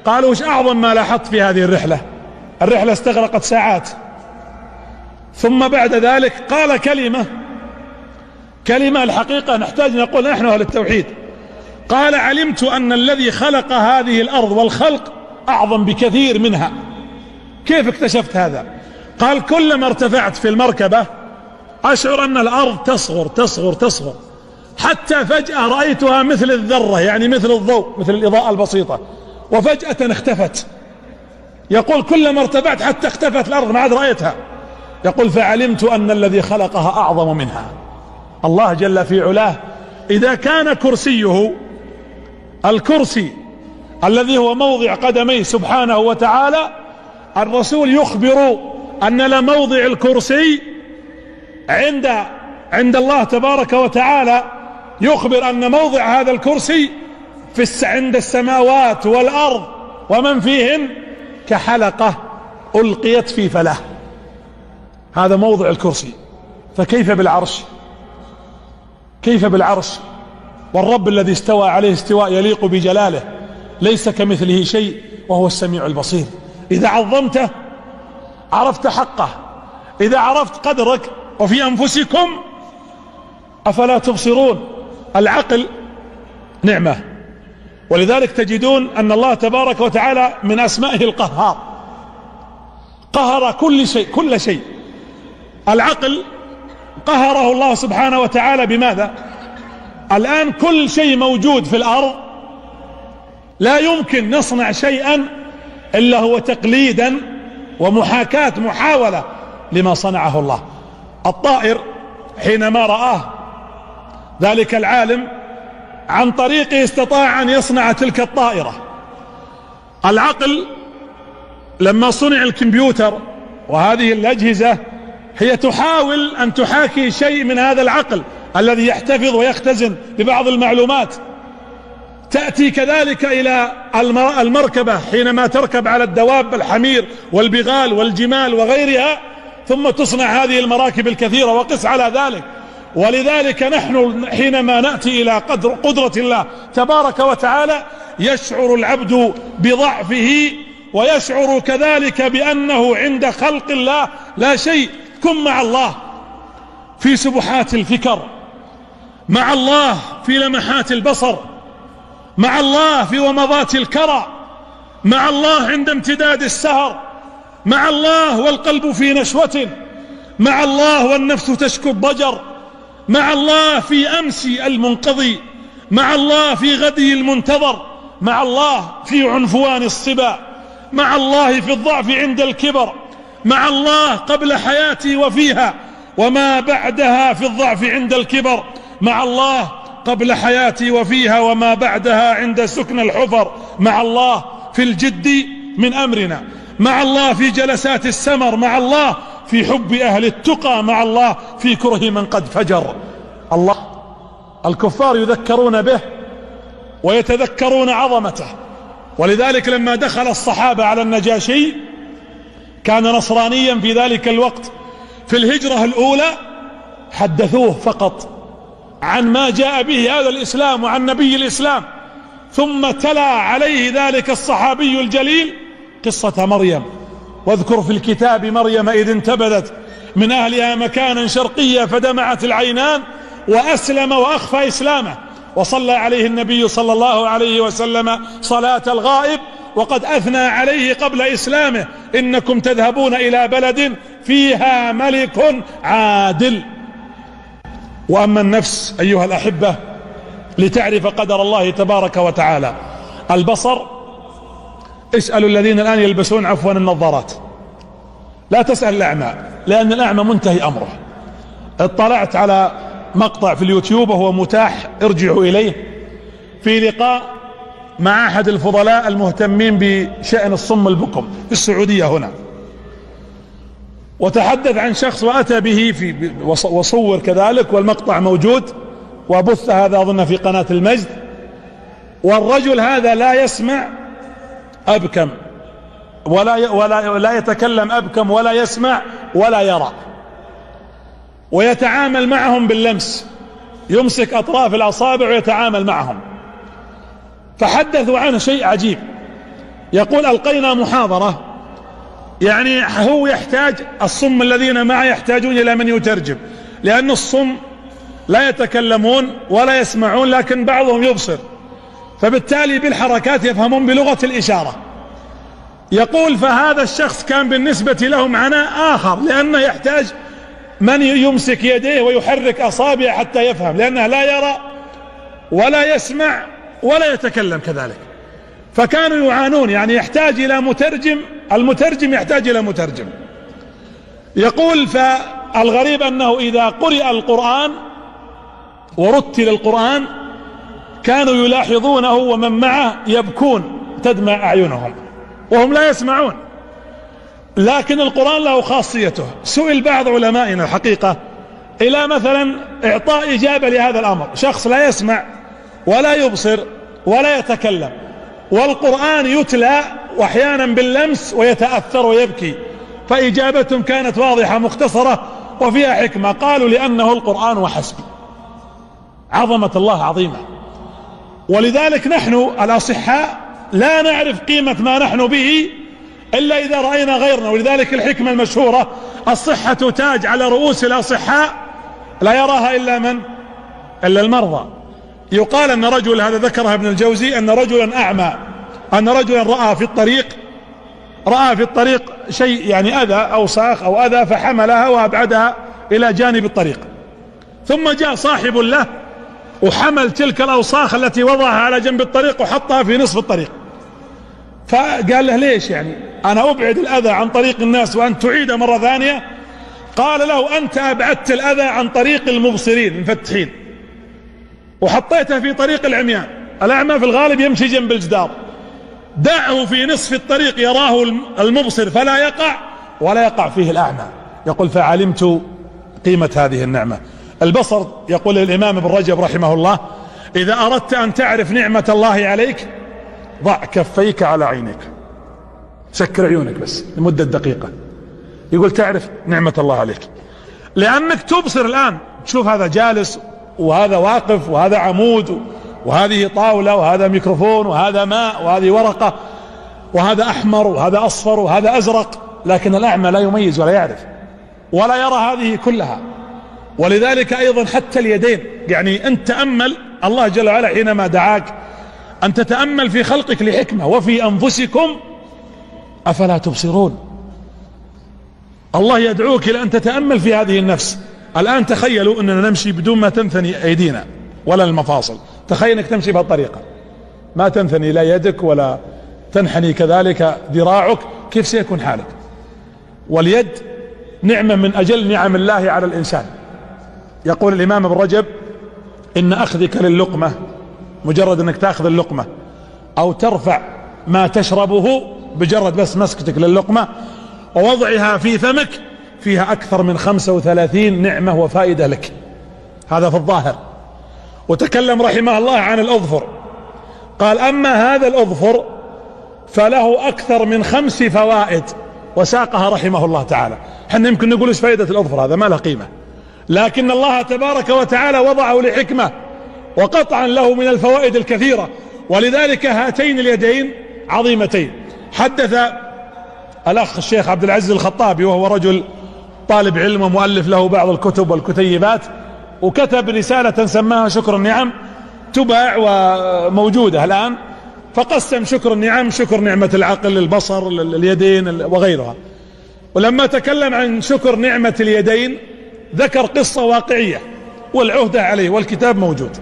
قالوا وش أعظم ما لاحظت في هذه الرحلة استغرقت ساعات، ثم بعد ذلك قال كلمة الحقيقة نحتاج نقول نحن أهل التوحيد. قال علمت أن الذي خلق هذه الأرض والخلق أعظم بكثير منها. كيف اكتشفت هذا؟ قال كلما ارتفعت في المركبة أشعر أن الأرض تصغر حتى فجأة رأيتها مثل الذرة، يعني مثل الضوء، مثل الإضاءة البسيطة، وفجأة اختفت. يقول كلما ارتفعت حتى اختفت الأرض ما عاد رأيتها. يقول فعلمت أن الذي خلقها أعظم منها. الله جل في علاه إذا كان كرسيه الكرسي الذي هو موضع قدميه سبحانه وتعالى، الرسول يخبر أن لموضع الكرسي عند الله تبارك وتعالى، يخبر أن موضع هذا الكرسي عند السماوات والأرض ومن فيهن كحلقة ألقيت في فلاة. هذا موضع الكرسي، فكيف بالعرش؟ كيف بالعرش والرب الذي استوى عليه استواء يليق بجلاله، ليس كمثله شيء وهو السميع البصير. إذا عظمته عرفت حقه، إذا عرفت قدرك. وفي أنفسكم أفلا تبصرون. العقل نعمة، ولذلك تجدون أن الله تبارك وتعالى من أسمائه القهار، قهر كل شيء. العقل قهره الله سبحانه وتعالى بماذا؟ الآن كل شيء موجود في الأرض لا يمكن نصنع شيئا إلا هو تقليدا محاولة لما صنعه الله. الطائر حينما رآه ذلك العالم عن طريقه استطاع أن يصنع تلك الطائرة. العقل لما صنع الكمبيوتر وهذه الأجهزة هي تحاول أن تحاكي شيء من هذا العقل الذي يحتفظ ويختزن ببعض المعلومات. تأتي كذلك إلى المركبة حينما تركب على الدواب الحمير والبغال والجمال وغيرها، ثم تصنع هذه المراكب الكثيرة وقس على ذلك. ولذلك نحن حينما نأتي إلى قدرة الله تبارك وتعالى يشعر العبد بضعفه، ويشعر كذلك بأنه عند خلق الله لا شيء. كن مع الله في سبحات الفكر، مع الله في لمحات البصر، مع الله في ومضات الكرى، مع الله عند امتداد السهر، مع الله والقلب في نشوة، مع الله والنفس تشكو الضجر، مع الله في أمس المنقضي، مع الله في غدي المنتظر، مع الله في عنفوان الصبا، مع الله في الضعف عند الكبر، مع الله قبل حياتي وفيها وما بعدها في الضعف عند الكبر، مع الله قبل حياتي وفيها وما بعدها عند سكن الحفر، مع الله في الجد من أمرنا، مع الله في جلسات السمر، مع الله في حب أهل التقى، مع الله في كره من قد فجر. الله الكفار يذكرون به ويتذكرون عظمته ولذلك لما دخل الصحابة على النجاشي كان نصرانيا في ذلك الوقت في الهجرة الأولى، حدثوه فقط عن ما جاء به هذا الإسلام وعن نبي الإسلام، ثم تلا عليه ذلك الصحابي الجليل قصة مريم: واذكر في الكتاب مريم إذ انتبذت من أهلها مكانا شرقيا فدمعت العينان وأسلم وأخفى إسلامه، وصلى عليه النبي صلى الله عليه وسلم صلاة الغائب وقد أثنى عليه قبل إسلامه: إنكم تذهبون إلى بلد فيها ملك عادل. وأما النفس أيها الأحبة لتعرف قدر الله تبارك وتعالى، البصر، اسألوا الذين الآن يلبسون عفوا النظارات، لا تسأل الأعمى، لأن الأعمى منتهي أمره. اطلعت على مقطع في اليوتيوب وهو متاح، ارجعوا إليه، في لقاء مع أحد الفضلاء المهتمين بشأن الصم البكم في السعودية هنا، وتحدث عن شخص وأتى به وصور كذلك، والمقطع موجود وبث هذا أظن في قناة المجد. والرجل هذا لا يسمع أبكم ولا يتكلم أبكم ولا يسمع ولا يرى، ويتعامل معهم باللمس، يمسك أطراف الأصابع ويتعامل معهم. فحدثوا عنه شيء عجيب، يقول: ألقينا محاضرة، يعني هو يحتاج، الصم الذين معه يحتاجون إلى من يترجم، لأن الصم لا يتكلمون ولا يسمعون، لكن بعضهم يبصر، فبالتالي بالحركات يفهمون بلغة الإشارة. يقول: فهذا الشخص كان بالنسبة لهم عناء آخر، لأنه يحتاج من يمسك يديه ويحرك أصابعه حتى يفهم، لأنه لا يرى ولا يسمع ولا يتكلم كذلك. فكانوا يعانون، يعني يحتاج إلى مترجم، المترجم يحتاج إلى مترجم. يقول: فالغريب أنه إذا قرئ القرآن ورتل القرآن كانوا يلاحظونه ومن معه يبكون، تدمع أعينهم وهم لا يسمعون، لكن القرآن له خاصيته. سئل بعض علمائنا الحقيقة إلى مثلا إعطاء إجابة لهذا الأمر، شخص لا يسمع ولا يبصر ولا يتكلم، والقرآن يتلى وأحيانا باللمس ويتأثر ويبكي، فإجابتهم كانت واضحة مختصرة وفيها حكمة، قالوا: لأنه القرآن وحسب. عظمة الله عظيمة. ولذلك نحن الأصحاء لا نعرف قيمة ما نحن به إلا إذا رأينا غيرنا، ولذلك الحكمة المشهورة: الصحة تاج على رؤوس الأصحاء لا يراها إلا من؟ إلا المرضى. يقال أن رجل، هذا ذكرها ابن الجوزي، أن رجلا أعمى، أن رجلا رأى في الطريق شيء يعني أذى أوساخ أو أذى، فحملها وأبعدها إلى جانب الطريق، ثم جاء صاحب له وحمل تلك الأوساخ التي وضعها على جنب الطريق وحطها في نصف الطريق. فقال له: ليش يعني أنا أبعد الأذى عن طريق الناس وأنت تعيده مرة ثانية؟ قال له: أنت أبعدت الأذى عن طريق المبصرين المفتحين وحطيته في طريق العميان. الأعمى في الغالب يمشي جنب الجدار، دعه في نصف الطريق يراه المبصر فلا يقع ولا يقع فيه الأعمى. يقول: فعلمت قيمة هذه النعمة. البصر، يقول الإمام ابن رجب رحمه الله: إذا أردت أن تعرف نعمة الله عليك ضع كفيك على عينك، سكر عيونك بس لمدة دقيقة، يقول تعرف نعمة الله عليك، لأنك تبصر الآن، تشوف هذا جالس وهذا واقف وهذا عمود وهذه طاولة وهذا ميكروفون وهذا ماء وهذه ورقة وهذا أحمر وهذا أصفر وهذا أزرق، لكن الأعمى لا يميز ولا يعرف ولا يرى هذه كلها. ولذلك أيضا حتى اليدين، يعني أنت تأمل الله جل وعلا حينما دعاك أن تتأمل في خلقك لحكمة: وفي أنفسكم أفلا تبصرون. الله يدعوك إلى أن تتأمل في هذه النفس. الآن تخيلوا أننا نمشي بدون ما تنثني أيدينا ولا المفاصل، تخيل أنك تمشي بهالطريقة، ما تنثني لا يدك ولا تنحني كذلك ذراعك، كيف سيكون حالك؟ واليد نعمة من أجل نعم الله على الإنسان. يقول الإمام ابن رجب: إن أخذك للقمة، مجرد أنك تأخذ اللقمة أو ترفع ما تشربه، بجرد بس مسكتك للقمة ووضعها في فمك، فيها أكثر من 35 نعمة وفائدة لك. هذا في الظاهر. وتكلم رحمه الله عن الأظفر، قال: أما هذا الأظفر فله أكثر من 5 فوائد وساقها رحمه الله تعالى. حنا يمكن نقول ايش فائدة الأظفر، هذا ما له قيمة، لكن الله تبارك وتعالى وضعه لحكمة وقطعا له من الفوائد الكثيرة، ولذلك هاتين اليدين عظيمتين. حدث الأخ الشيخ عبد العزيز الخطابي، وهو رجل طالب علم ومؤلف له بعض الكتب والكتيبات، وكتب رسالة سماها شكر النعم، تباع وموجودة الآن. فقسم شكر النعم: شكر نعمة العقل، البصر، اليدين وغيرها. ولما تكلم عن شكر نعمة اليدين ذكر قصة واقعية والعهدة عليه والكتاب موجود.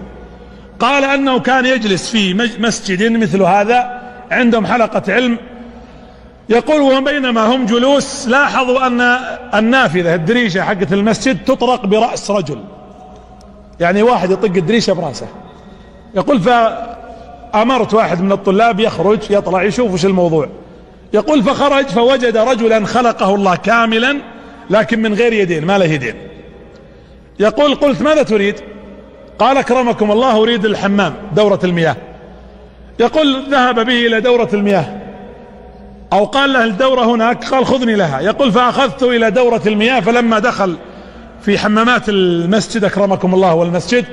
قال أنه كان يجلس في مسجد مثل هذا عندهم حلقة علم، يقول وبينما هم جلوس لاحظوا أن النافذة الدريشة حقة المسجد تطرق برأس رجل، يعني واحد يطق الدريشة برأسه. يقول فأمرت واحد من الطلاب يخرج يطلع يشوف وش الموضوع. يقول فخرج فوجد رجلا خلقه الله كاملا لكن من غير يدين، ما له يدين. يقول قلت ماذا تريد؟ قال أكرمكم الله أريد الحمام، دورة المياه. يقول ذهب به إلى دورة المياه، أو قال له الدورة هناك، قال خذني لها. يقول فأخذته إلى دورة المياه، فلما دخل في حمامات المسجد أكرمكم الله والمسجد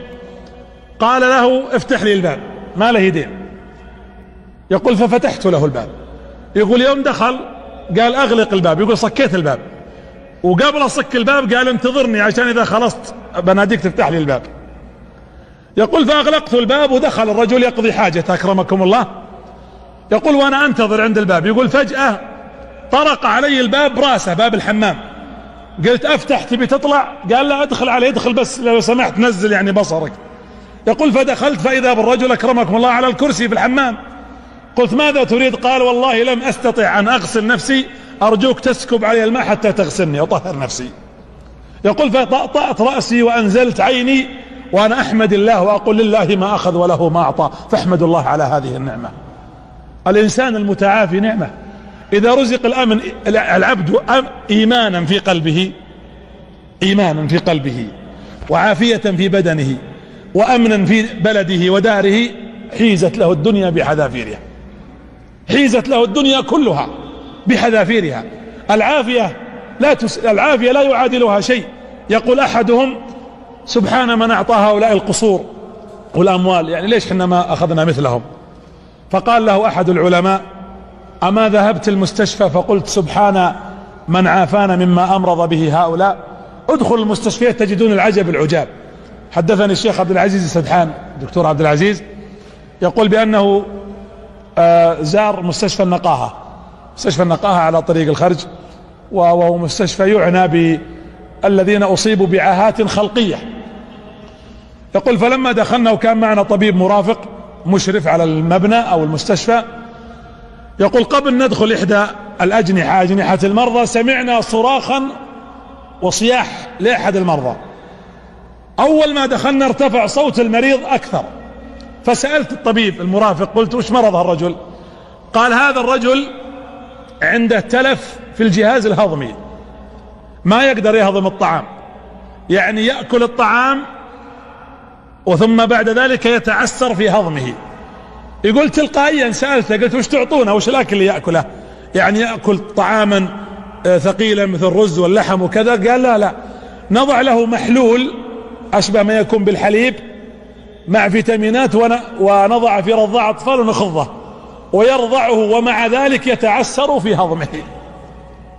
قال له افتح لي الباب، ما له يدين. يقول ففتحت له الباب. يقول يوم دخل قال أغلق الباب، يقول صكيت الباب، وقبل أصك الباب قال انتظرني عشان إذا خلصت بناديك تفتح لي الباب. يقول فأغلقت الباب ودخل الرجل يقضي حاجته أكرمكم الله. يقول وأنا أنتظر عند الباب، يقول فجأة طرق علي الباب براسه، باب الحمام. قلت أفتح تبي تطلع؟ قال لا أدخل عليه، ادخل بس لو سمحت نزل يعني بصرك. يقول فدخلت فإذا بالرجل أكرمكم الله على الكرسي في الحمام. قلت ماذا تريد؟ قال والله لم أستطع أن أغسل نفسي، أرجوك تسكب علي الماء حتى تغسلني وطهر نفسي. يقول فطأطأت رأسي وأنزلت عيني وأنا أحمد الله وأقول لله ما أخذ وله ما أعطى، فاحمد الله على هذه النعمة. الإنسان المتعافي نعمة. إذا رزق الأمن العبد إيمانا في قلبه وعافية في بدنه وأمنا في بلده وداره، حيزت له الدنيا بحذافيرها، حيزت له الدنيا كلها بحذافيرها. العافية لا يعادلها شيء. يقول أحدهم سبحان من أعطى هؤلاء القصور والأموال، يعني ليش حنا ما أخذنا مثلهم؟ فقال له أحد العلماء أما ذهبت المستشفى فقلت سبحان من عافانا مما أمرض به هؤلاء؟ ادخل المستشفيات تجدون العجب العجاب. حدثني الشيخ عبد العزيز السدحان، دكتور عبد العزيز، يقول بأنه زار مستشفى النقاهة، مستشفى النقاهة على طريق الخرج، وهو مستشفى يعنى بالذين أصيبوا بعاهات خلقية. يقول فلما دخلنا وكان معنا طبيب مرافق مشرف على المبنى أو المستشفى، يقول قبل ندخل إحدى الأجنحة، أجنحة المرضى، سمعنا صراخا وصياح لأحد المرضى. أول ما دخلنا ارتفع صوت المريض أكثر، فسألت الطبيب المرافق قلت وش مرض هالرجل؟ قال هذا الرجل عنده تلف في الجهاز الهضمي، ما يقدر يهضم الطعام، يعني يأكل الطعام وثم بعد ذلك يتعسر في هضمه. يقول تلقائيا سألته قلت وش تعطونه، وش الأكل اللي يأكله؟ يعني يأكل طعاما ثقيلا مثل الرز واللحم وكذا؟ قال لا نضع له محلول أشبه ما يكون بالحليب مع فيتامينات ونضع في رضاع أطفال ونخضه ويرضعه، ومع ذلك يتعسر في هضمه،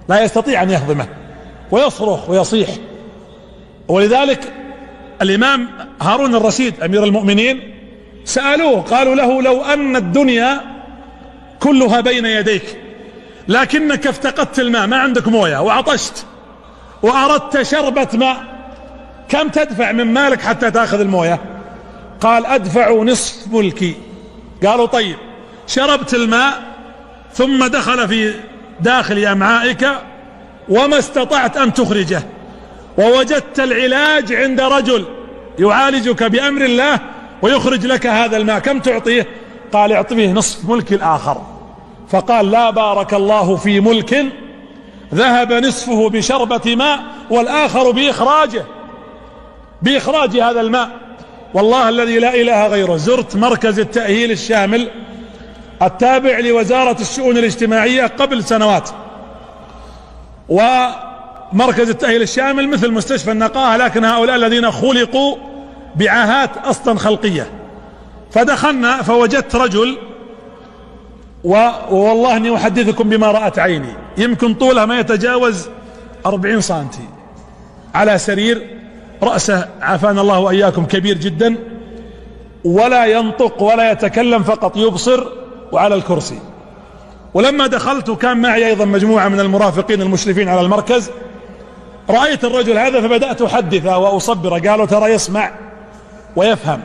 لا يستطيع أن يهضمه ويصرخ ويصيح. ولذلك الإمام هارون الرشيد أمير المؤمنين سألوه قالوا له لو أن الدنيا كلها بين يديك لكنك افتقدت الماء، ما عندك موية وعطشت وأردت شربة ماء، كم تدفع من مالك حتى تأخذ الموية؟ قال أدفع نصف ملكي. قالوا طيب، شربت الماء ثم دخل في داخل أمعائك وما استطعت أن تخرجه، ووجدت العلاج عند رجل يعالجك بأمر الله ويخرج لك هذا الماء، كم تعطيه؟ قال اعطيه نصف ملك الآخر. فقال لا بارك الله في ملك ذهب نصفه بشربة ماء والآخر بإخراج هذا الماء. والله الذي لا إله غيره، زرت مركز التأهيل الشامل التابع لوزارة الشؤون الاجتماعية قبل سنوات، ومركز التأهيل الشامل مثل مستشفى النقاهة، لكن هؤلاء الذين خلقوا بعاهات أصلا خلقية. فدخلنا فوجدت رجل، والله اني احدثكم بما رأت عيني، يمكن طولها ما يتجاوز 40 سنتي، على سرير، رأسه عافانا الله وإياكم كبير جدا، ولا ينطق ولا يتكلم، فقط يبصر، وعلى الكرسي. ولما دخلت وكان معي أيضا مجموعة من المرافقين المشرفين على المركز، رأيت الرجل هذا فبدأت أحدثه وأصبره. قالوا ترى يسمع ويفهم.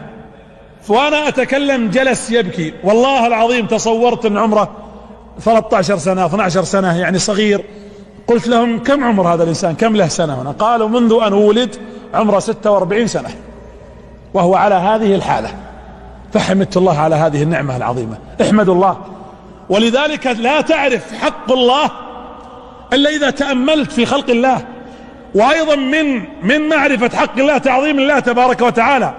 وأنا أتكلم جلس يبكي. والله العظيم تصورت أن عمره 13 سنة 12 سنة، يعني صغير. قلت لهم كم عمر هذا الإنسان، كم له سنة هنا؟ قالوا منذ أن ولد عمره 46 سنة وهو على هذه الحالة. فحمدت الله على هذه النعمة العظيمة. احمدوا الله. ولذلك لا تعرف حق الله إلا إذا تأملت في خلق الله. وأيضا من معرفة حق الله تعظيم الله تبارك وتعالى.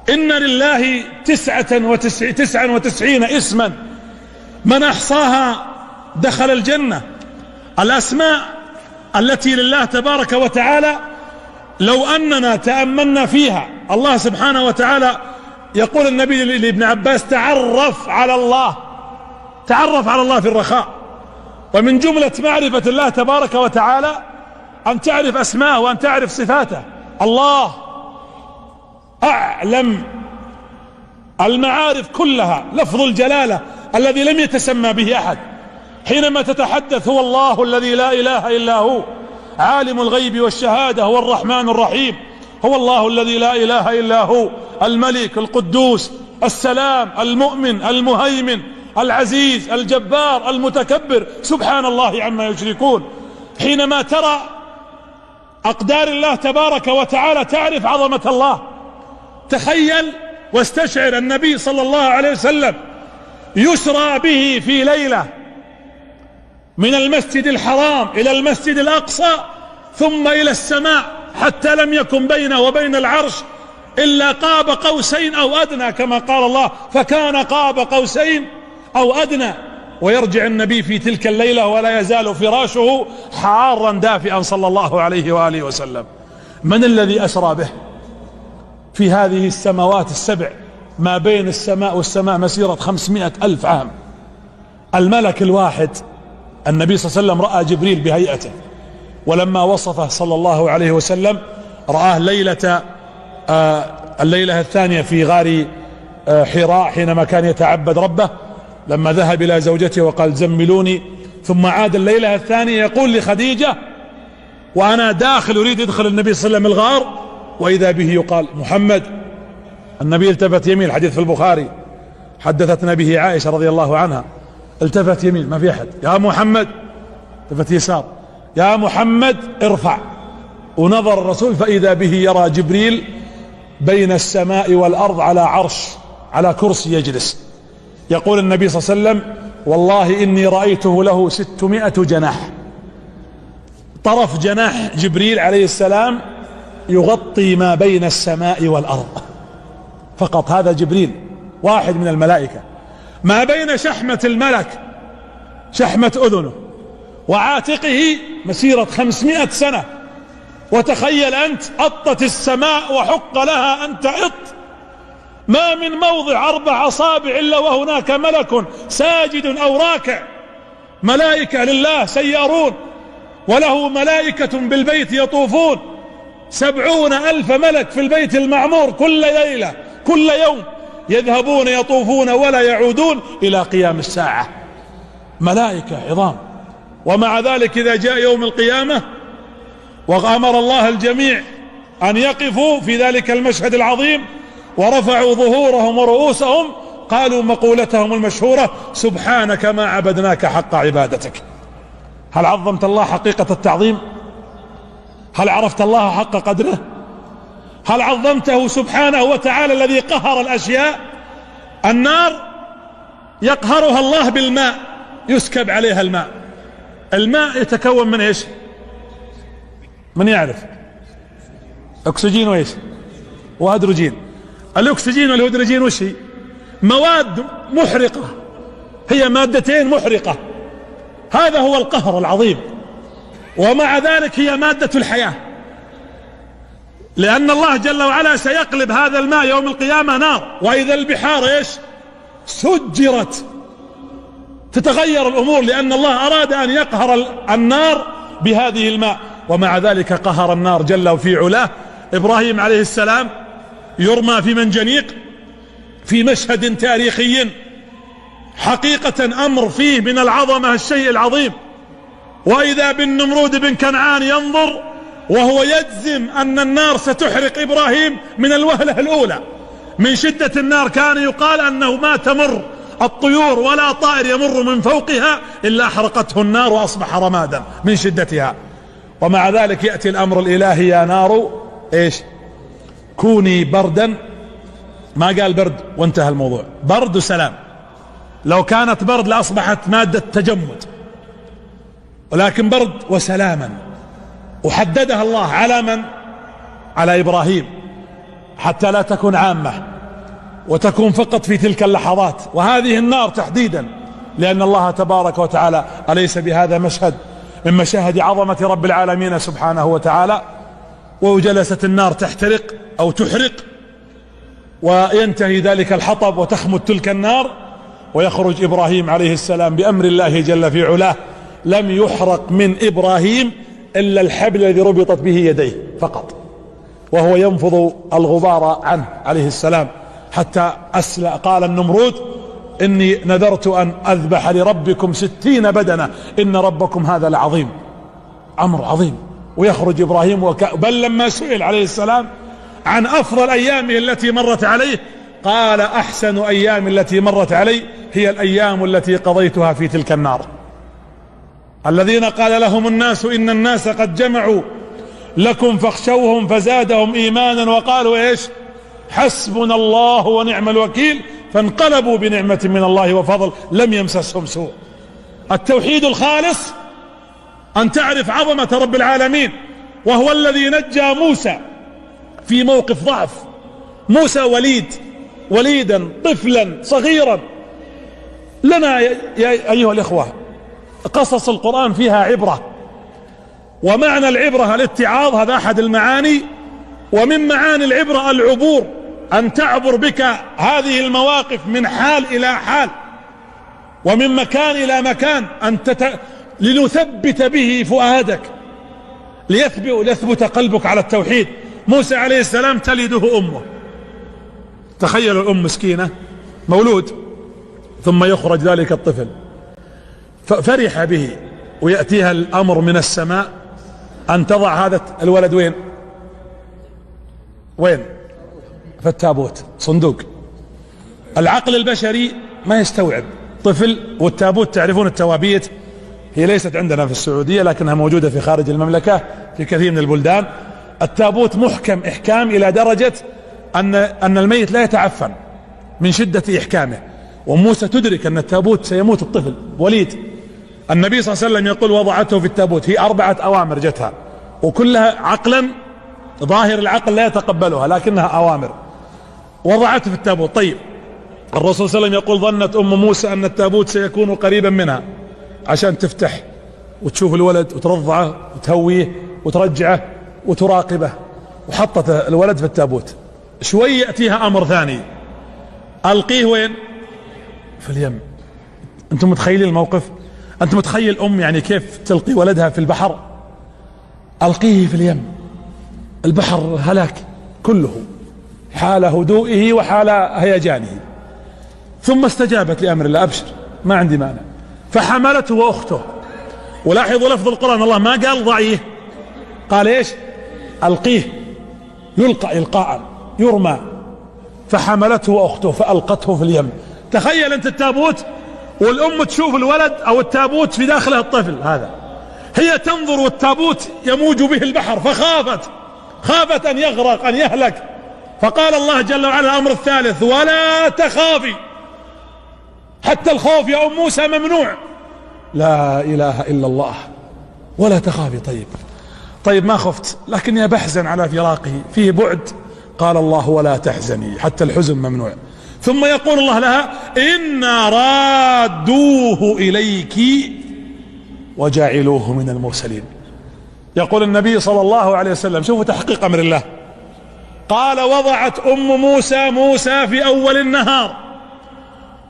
إن لله 99 اسما من أحصاها دخل الجنة. الأسماء التي لله تبارك وتعالى لو أننا تأملنا فيها، الله سبحانه وتعالى يقول النبي لابن عباس تعرف على الله، تعرف على الله في الرخاء. ومن جملة معرفة الله تبارك وتعالى أن تعرف أسماءه وأن تعرف صفاته. الله أعلم المعارف كلها، لفظ الجلالة الذي لم يتسمى به أحد. حينما تتحدث هو الله الذي لا إله إلا هو عالم الغيب والشهادة، هو الرحمن الرحيم، هو الله الذي لا إله إلا هو الملك القدوس السلام المؤمن المهيمن العزيز الجبار المتكبر، سبحان الله عما يشركون. حينما ترى أقدار الله تبارك وتعالى تعرف عظمة الله. تخيل واستشعر النبي صلى الله عليه وسلم يسرى به في ليلة من المسجد الحرام إلى المسجد الأقصى ثم إلى السماء، حتى لم يكن بينه وبين العرش إلا قاب قوسين أو أدنى، كما قال الله فكان قاب قوسين أو أدنى. ويرجع النبي في تلك الليلة ولا يزال فراشه حارا دافئا صلى الله عليه وآله وسلم. من الذي أسرى به في هذه السماوات السبع؟ ما بين السماء والسماء مسيرة 500,000 عام. الملك الواحد النبي صلى الله عليه وسلم رأى جبريل بهيئته، ولما وصفه صلى الله عليه وسلم رآه الليلة الثانية في غار حراء حينما كان يتعبد ربه، لما ذهب إلى زوجته وقال زملوني. ثم عاد الليلة الثانية يقول لخديجة وأنا داخل يريد يدخل النبي صلى الله عليه وسلم الغار، وإذا به يقال محمد. النبي التفت يمين، الحديث في البخاري، حدثتنا به عائشة رضي الله عنها. التفت يمين ما في أحد، يا محمد. التفت يسار، يا محمد ارفع. ونظر الرسول فإذا به يرى جبريل بين السماء والأرض على عرش، على كرسي يجلس. يقول النبي صلى الله عليه وسلم والله إني رأيته له 600 جناح. طرف جناح جبريل عليه السلام يغطي ما بين السماء والأرض فقط. هذا جبريل واحد من الملائكة. ما بين شحمة الملك، شحمة أذنه، وعاتقه مسيرة 500 سنة. وتخيل أنت أطت السماء وحق لها أن تعط، ما من موضع 4 أصابع إلا وهناك ملك ساجد أو راكع. ملائكة لله سيارون، وله ملائكة بالبيت يطوفون، 70,000 ملك في البيت المعمور كل ليلة كل يوم يذهبون يطوفون ولا يعودون إلى قيام الساعة. ملائكة عظام. ومع ذلك إذا جاء يوم القيامة وأمر الله الجميع أن يقفوا في ذلك المشهد العظيم ورفعوا ظهورهم ورؤوسهم، قالوا مقولتهم المشهورة سبحانك ما عبدناك حق عبادتك. هل عظمت الله حقيقة التعظيم؟ هل عرفت الله حق قدره؟ هل عظمته سبحانه وتعالى الذي قهر الأشياء؟ النار يقهرها الله بالماء، يسكب عليها الماء. الماء يتكون من ايش؟ من يعرف؟ اكسجين وايش؟ وهيدروجين. الاكسجين والهيدروجين وش هي؟ مواد محرقة هي مادتين محرقة. هذا هو القهر العظيم. ومع ذلك هي مادة الحياة، لأن الله جل وعلا سيقلب هذا الماء يوم القيامة نار، وإذا البحار ايش سجرت، تتغير الأمور، لأن الله أراد أن يقهر النار بهذه الماء. ومع ذلك قهر النار جل في علاه. إبراهيم عليه السلام يرمى في منجنيق في مشهد تاريخي حقيقة أمر فيه من العظمة الشيء العظيم. وإذا بالنمرود بن كنعان ينظر وهو يجزم أن النار ستحرق إبراهيم من الوهلة الأولى. من شدة النار كان يقال أنه ما تمر الطيور ولا طائر يمر من فوقها إلا أحرقته النار وأصبح رمادا من شدتها. ومع ذلك يأتي الأمر الإلهي: يا نار إيش كوني بردا. ما قال برد وانتهى الموضوع، برد وسلام. لو كانت برد لأصبحت مادة تجمد، ولكن برد وسلاما. وحددها الله على من؟ على إبراهيم، حتى لا تكون عامة وتكون فقط في تلك اللحظات. وهذه النار تحديدا، لأن الله تبارك وتعالى أليس بهذا مشهد من مشاهد عظمة رب العالمين سبحانه وتعالى؟ وجلست النار تحترق أو تحرق، وينتهي ذلك الحطب وتخمد تلك النار، ويخرج إبراهيم عليه السلام بأمر الله جل في علاه. لم يحرق من إبراهيم إلا الحبل الذي ربطت به يديه فقط، وهو ينفض الغبار عنه عليه السلام، حتى قال النمرود: إني نذرت أن أذبح لربكم 60 بدنة، إن ربكم هذا لعظيم. أمر عظيم. ويخرج إبراهيم بل لما سئل عليه السلام عن أفضل أيامه التي مرت عليه قال: أحسن أيام التي مرت علي هي الأيام التي قضيتها في تلك النار. الذين قال لهم الناس إن الناس قد جمعوا لكم فاخشوهم فزادهم إيمانا وقالوا إيش حسبنا الله ونعم الوكيل، فانقلبوا بنعمة من الله وفضل لم يمسسهم سوء. التوحيد الخالص أن تعرف عظمة رب العالمين، وهو الذي نجى موسى في موقف ضعف. موسى وليدا طفلا صغيرا. لنا يا أيها الإخوة قصص القرآن فيها عبرة، ومعنى العبرة الاتعاظ، هذا أحد المعاني. ومن معاني العبرة العبور، أن تعبر بك هذه المواقف من حال إلى حال ومن مكان إلى مكان، لنثبت به فؤادك، ليثبت قلبك على التوحيد. موسى عليه السلام تلده أمه. تخيلوا الأم مسكينة، مولود، ثم يخرج ذلك الطفل، فرح به، ويأتيها الأمر من السماء أن تضع هذا الولد وين؟ في التابوت، صندوق. العقل البشري ما يستوعب طفل. والتابوت تعرفون التوابيت هي ليست عندنا في السعودية، لكنها موجودة في خارج المملكة في كثير من البلدان. التابوت محكم إحكام إلى درجة أن الميت لا يتعفن من شدة إحكامه. وموسى تدرك أن التابوت سيموت الطفل وليد. النبي صلى الله عليه وسلم يقول: وضعته في التابوت. هي 4 أوامر جتها، وكلها عقلا ظاهر العقل لا يتقبلها، لكنها أوامر. وضعته في التابوت. طيب، الرسول صلى الله عليه وسلم يقول: ظنت أم موسى أن التابوت سيكون قريبا منها عشان تفتح وتشوف الولد وترضعه وتهويه وترجعه وتراقبه، وحطت الولد في التابوت. شوي يأتيها أمر ثاني: ألقيه وين؟ في اليم. أنتم متخيلين الموقف؟ أنت متخيل أم يعني كيف تلقي ولدها في البحر؟ ألقيه في اليم. البحر هلاك كله، حال هدوئه وحال هيجانه. ثم استجابت لأمر الله: أبشر، ما عندي مانع. فحملته وأخته. ولاحظوا لفظ القرآن، الله ما قال ضعيه، قال إيش؟ ألقيه، يلقى إلقاء، يرمى. فحملته وأخته فألقته في اليم. تخيل أنت التابوت والأم تشوف الولد أو التابوت في داخله الطفل هذا، هي تنظر والتابوت يموج به البحر، خافت أن يغرق، أن يهلك. فقال الله جل وعلا الأمر الثالث: ولا تخافي. حتى الخوف يا أم موسى ممنوع. لا إله إلا الله. ولا تخافي. طيب ما خفت، لكني بحزن على فراقه، فيه بعد. قال الله: ولا تحزني. حتى الحزن ممنوع. ثم يقول الله لها إنا رادوه إليك وجاعلوه من المرسلين. يقول النبي صلى الله عليه وسلم، شوفوا تحقيق أمر الله، قال وضعت أم موسى في أول النهار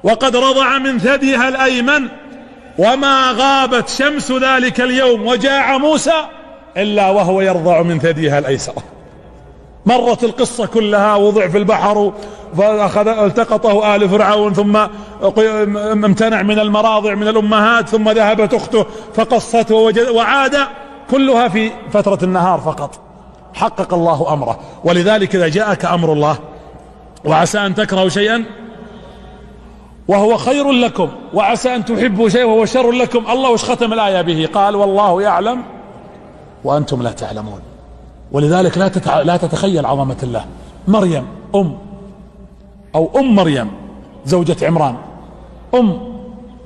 وقد رضع من ثديها الأيمن، وما غابت شمس ذلك اليوم وجاع موسى إلا وهو يرضع من ثديها الأيسر. مرت القصة كلها، وضع في البحر التقطه آل فرعون، ثم امتنع من المراضع من الأمهات، ثم ذهبت أخته فقصته وعاد، كلها في فترة النهار فقط. حقق الله أمره. ولذلك إذا جاءك أمر الله وعسى أن تكرهوا شيئا وهو خير لكم وعسى أن تحبوا شيئا وهو شر لكم، الله وش ختم الآية به؟ قال والله يعلم وأنتم لا تعلمون. ولذلك لا تتخيل عظمة الله. مريم أم مريم زوجة عمران،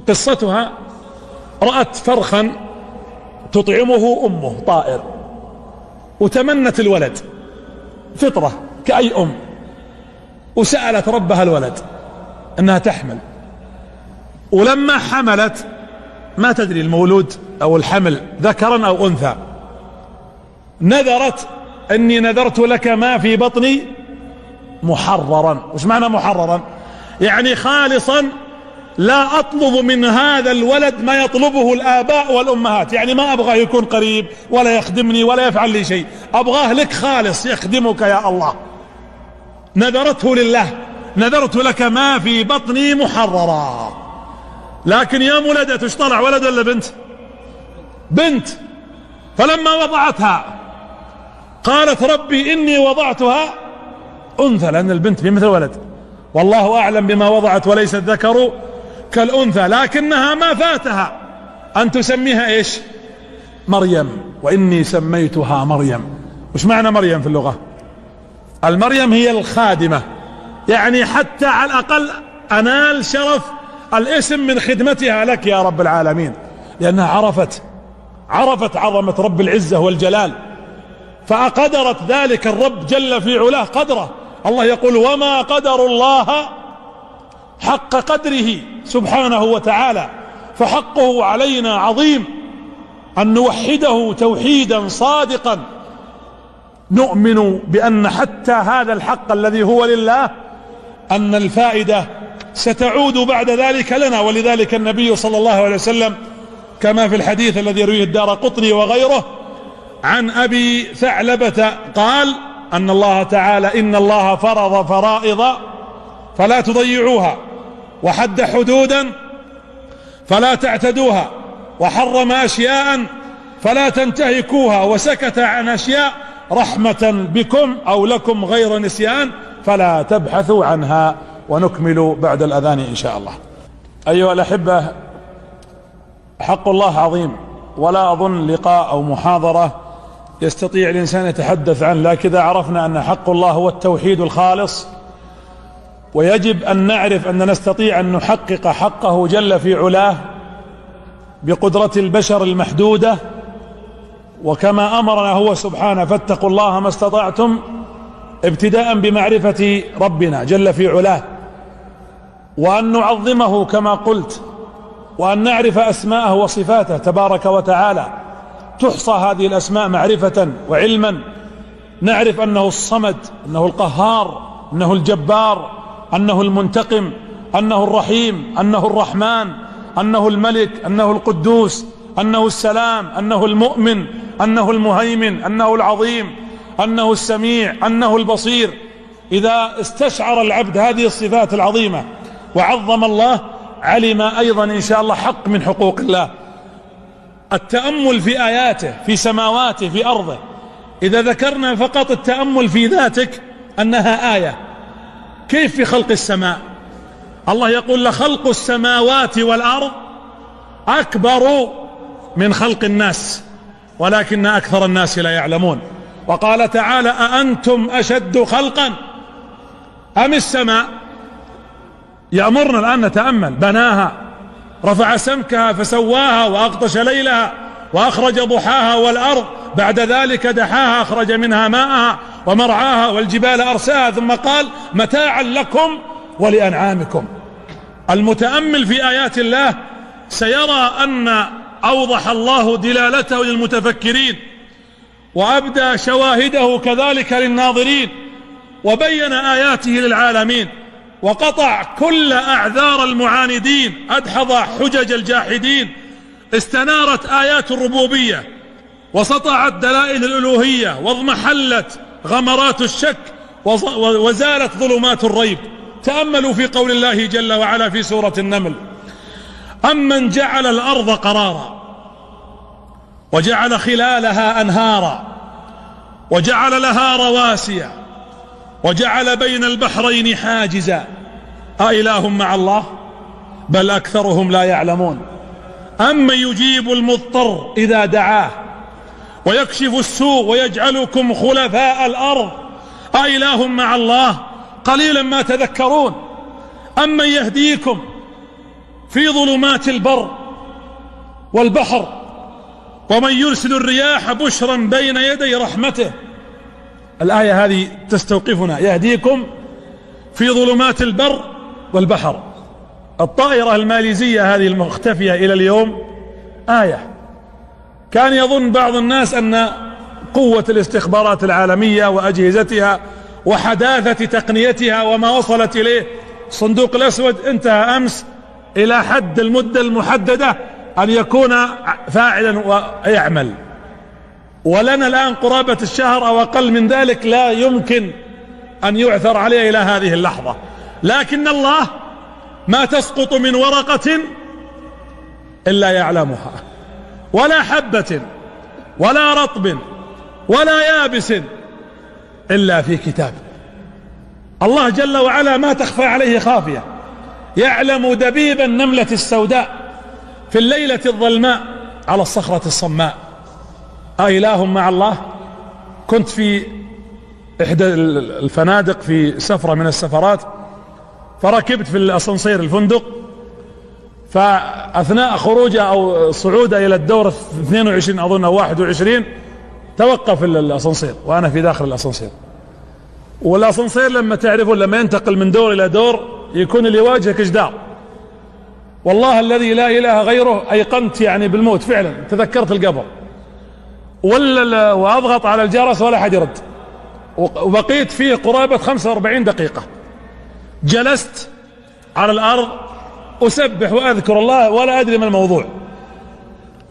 قصتها رأت فرخا تطعمه أمه طائر، وتمنت الولد فطرة كأي أم، وسألت ربها الولد أنها تحمل. ولما حملت ما تدري المولود أو الحمل ذكرا أو أنثى، نذرت أني نذرت لك ما في بطني محررا. وش معنى محررا؟ يعني خالصا، لا أطلب من هذا الولد ما يطلبه الآباء والأمهات، يعني ما أبغاه يكون قريب ولا يخدمني ولا يفعل لي شيء، أبغاه لك خالص يخدمك يا الله. نذرته لله، نذرت لك ما في بطني محررا. لكن يا ولدت ايش طلع، ولد ولا بنت؟ بنت. فلما وضعتها قالت ربي إني وضعتها أنثى، لأن البنت بمثل ولد، والله أعلم بما وضعت وليس الذكر كالأنثى، لكنها ما فاتها أن تسميها إيش؟ مريم. وإني سميتها مريم. وش معنى مريم في اللغة؟ المريم هي الخادمة، يعني حتى على الأقل أنال شرف الاسم من خدمتها لك يا رب العالمين، لأنها عرفت عظمة رب العزة والجلال، فقدرت ذلك الرب جل في علاه قدره. الله يقول وما قدر الله حق قدره سبحانه وتعالى، فحقه علينا عظيم أن نوحده توحيدا صادقا، نؤمن بأن حتى هذا الحق الذي هو لله أن الفائدة ستعود بعد ذلك لنا. ولذلك النبي صلى الله عليه وسلم كما في الحديث الذي يرويه الدارقطني وغيره عن أبي ثعلبة قال أن الله تعالى إن الله فرض فرائض فلا تضيعوها، وحد حدودا فلا تعتدوها، وحرم أشياء فلا تنتهكوها، وسكت عن أشياء رحمة بكم أو لكم غير نسيان فلا تبحثوا عنها. ونكمل بعد الأذان إن شاء الله. أيها الأحبة، حق الله عظيم، ولا أظن لقاء أو محاضرة يستطيع الإنسان يتحدث عنه، لكن إذا عرفنا أن حق الله هو التوحيد الخالص، ويجب أن نعرف أن نستطيع أن نحقق حقه جل في علاه بقدرة البشر المحدودة، وكما أمرنا هو سبحانه فاتقوا الله ما استطعتم، ابتداء بمعرفة ربنا جل في علاه، وأن نعظمه كما قلت، وأن نعرف أسماءه وصفاته تبارك وتعالى. تحصى هذه الأسماء معرفة وعلما، نعرف أنه الصمد، أنه القهار، أنه الجبار، أنه المنتقم، أنه الرحيم، أنه الرحمن، أنه الملك، أنه القدوس، أنه السلام، أنه المؤمن، أنه المهيمن، أنه العظيم، أنه السميع، أنه البصير. إذا استشعر العبد هذه الصفات العظيمة وعظم الله، علم أيضا إن شاء الله حق من حقوق الله. التأمل في آياته، في سماواته، في أرضه. إذا ذكرنا فقط التأمل في ذاتك أنها آية، كيف في خلق السماء؟ الله يقول لخلق السماوات والأرض أكبر من خلق الناس ولكن أكثر الناس لا يعلمون. وقال تعالى أأنتم أشد خلقا أم السماء؟ يأمرنا الآن نتأمل. بناها، رفع سمكها فسواها، وأغطش ليلها، وأخرج ضحاها، والأرض بعد ذلك دحاها أخرج منها ماءها ومرعاها، والجبال أرساها، ثم قال متاعا لكم ولأنعامكم. المتأمل في آيات الله سيرى أن أوضح الله دلالته للمتفكرين، وأبدى شواهده كذلك للناظرين، وبين آياته للعالمين، وقطع كل أعذار المعاندين، أدحض حجج الجاحدين. استنارت آيات الربوبية، وسطعت دلائل الألوهية، واضمحلت غمرات الشك، وزالت ظلمات الريب. تأملوا في قول الله جل وعلا في سورة النمل: أمن جعل الأرض قرارا وجعل خلالها أنهارا وجعل لها رواسي وجعل بين البحرين حاجزا أإله مع الله بل أكثرهم لا يعلمون. أمن يجيب المضطر إذا دعاه ويكشف السوء ويجعلكم خلفاء الأرض أإله مع الله قليلا ما تذكرون. أمن يهديكم في ظلمات البر والبحر ومن يرسل الرياح بشرا بين يدي رحمته. الآية هذه تستوقفنا: يهديكم في ظلمات البر والبحر. الطائرة الماليزية هذه المختفية إلى اليوم آية. كان يظن بعض الناس أن قوة الاستخبارات العالمية وأجهزتها وحداثة تقنيتها وما وصلت إليه الصندوق الأسود انتهى أمس إلى حد المدة المحددة أن يكون فاعلا ويعمل، ولنا الآن قرابة الشهر أو أقل من ذلك لا يمكن أن يعثر عليه إلى هذه اللحظة. لكن الله ما تسقط من ورقة إلا يعلمها، ولا حبة ولا رطب ولا يابس إلا في كتاب. الله جل وعلا ما تخفى عليه خافية، يعلم دبيب النملة السوداء في الليلة الظلماء على الصخرة الصماء. أإله مع الله. كنت في إحدى الفنادق في سفرة من السفرات، فركبت في الأسانسير الفندق، فأثناء خروجه أو صعوده إلى الدور 22 أظن أو 21 توقف الأسانسير وأنا في داخل الأسانسير. والأسانسير لما تعرفون لما ينتقل من دور إلى دور يكون اللي يواجهك جدار. والله الذي لا إله غيره أيقنت يعني بالموت فعلا، تذكرت القبر، وأضغط على الجرس ولا أحد يرد، وبقيت فيه قرابة 45 دقيقة. جلست على الأرض أسبح وأذكر الله ولا أدري ما الموضوع.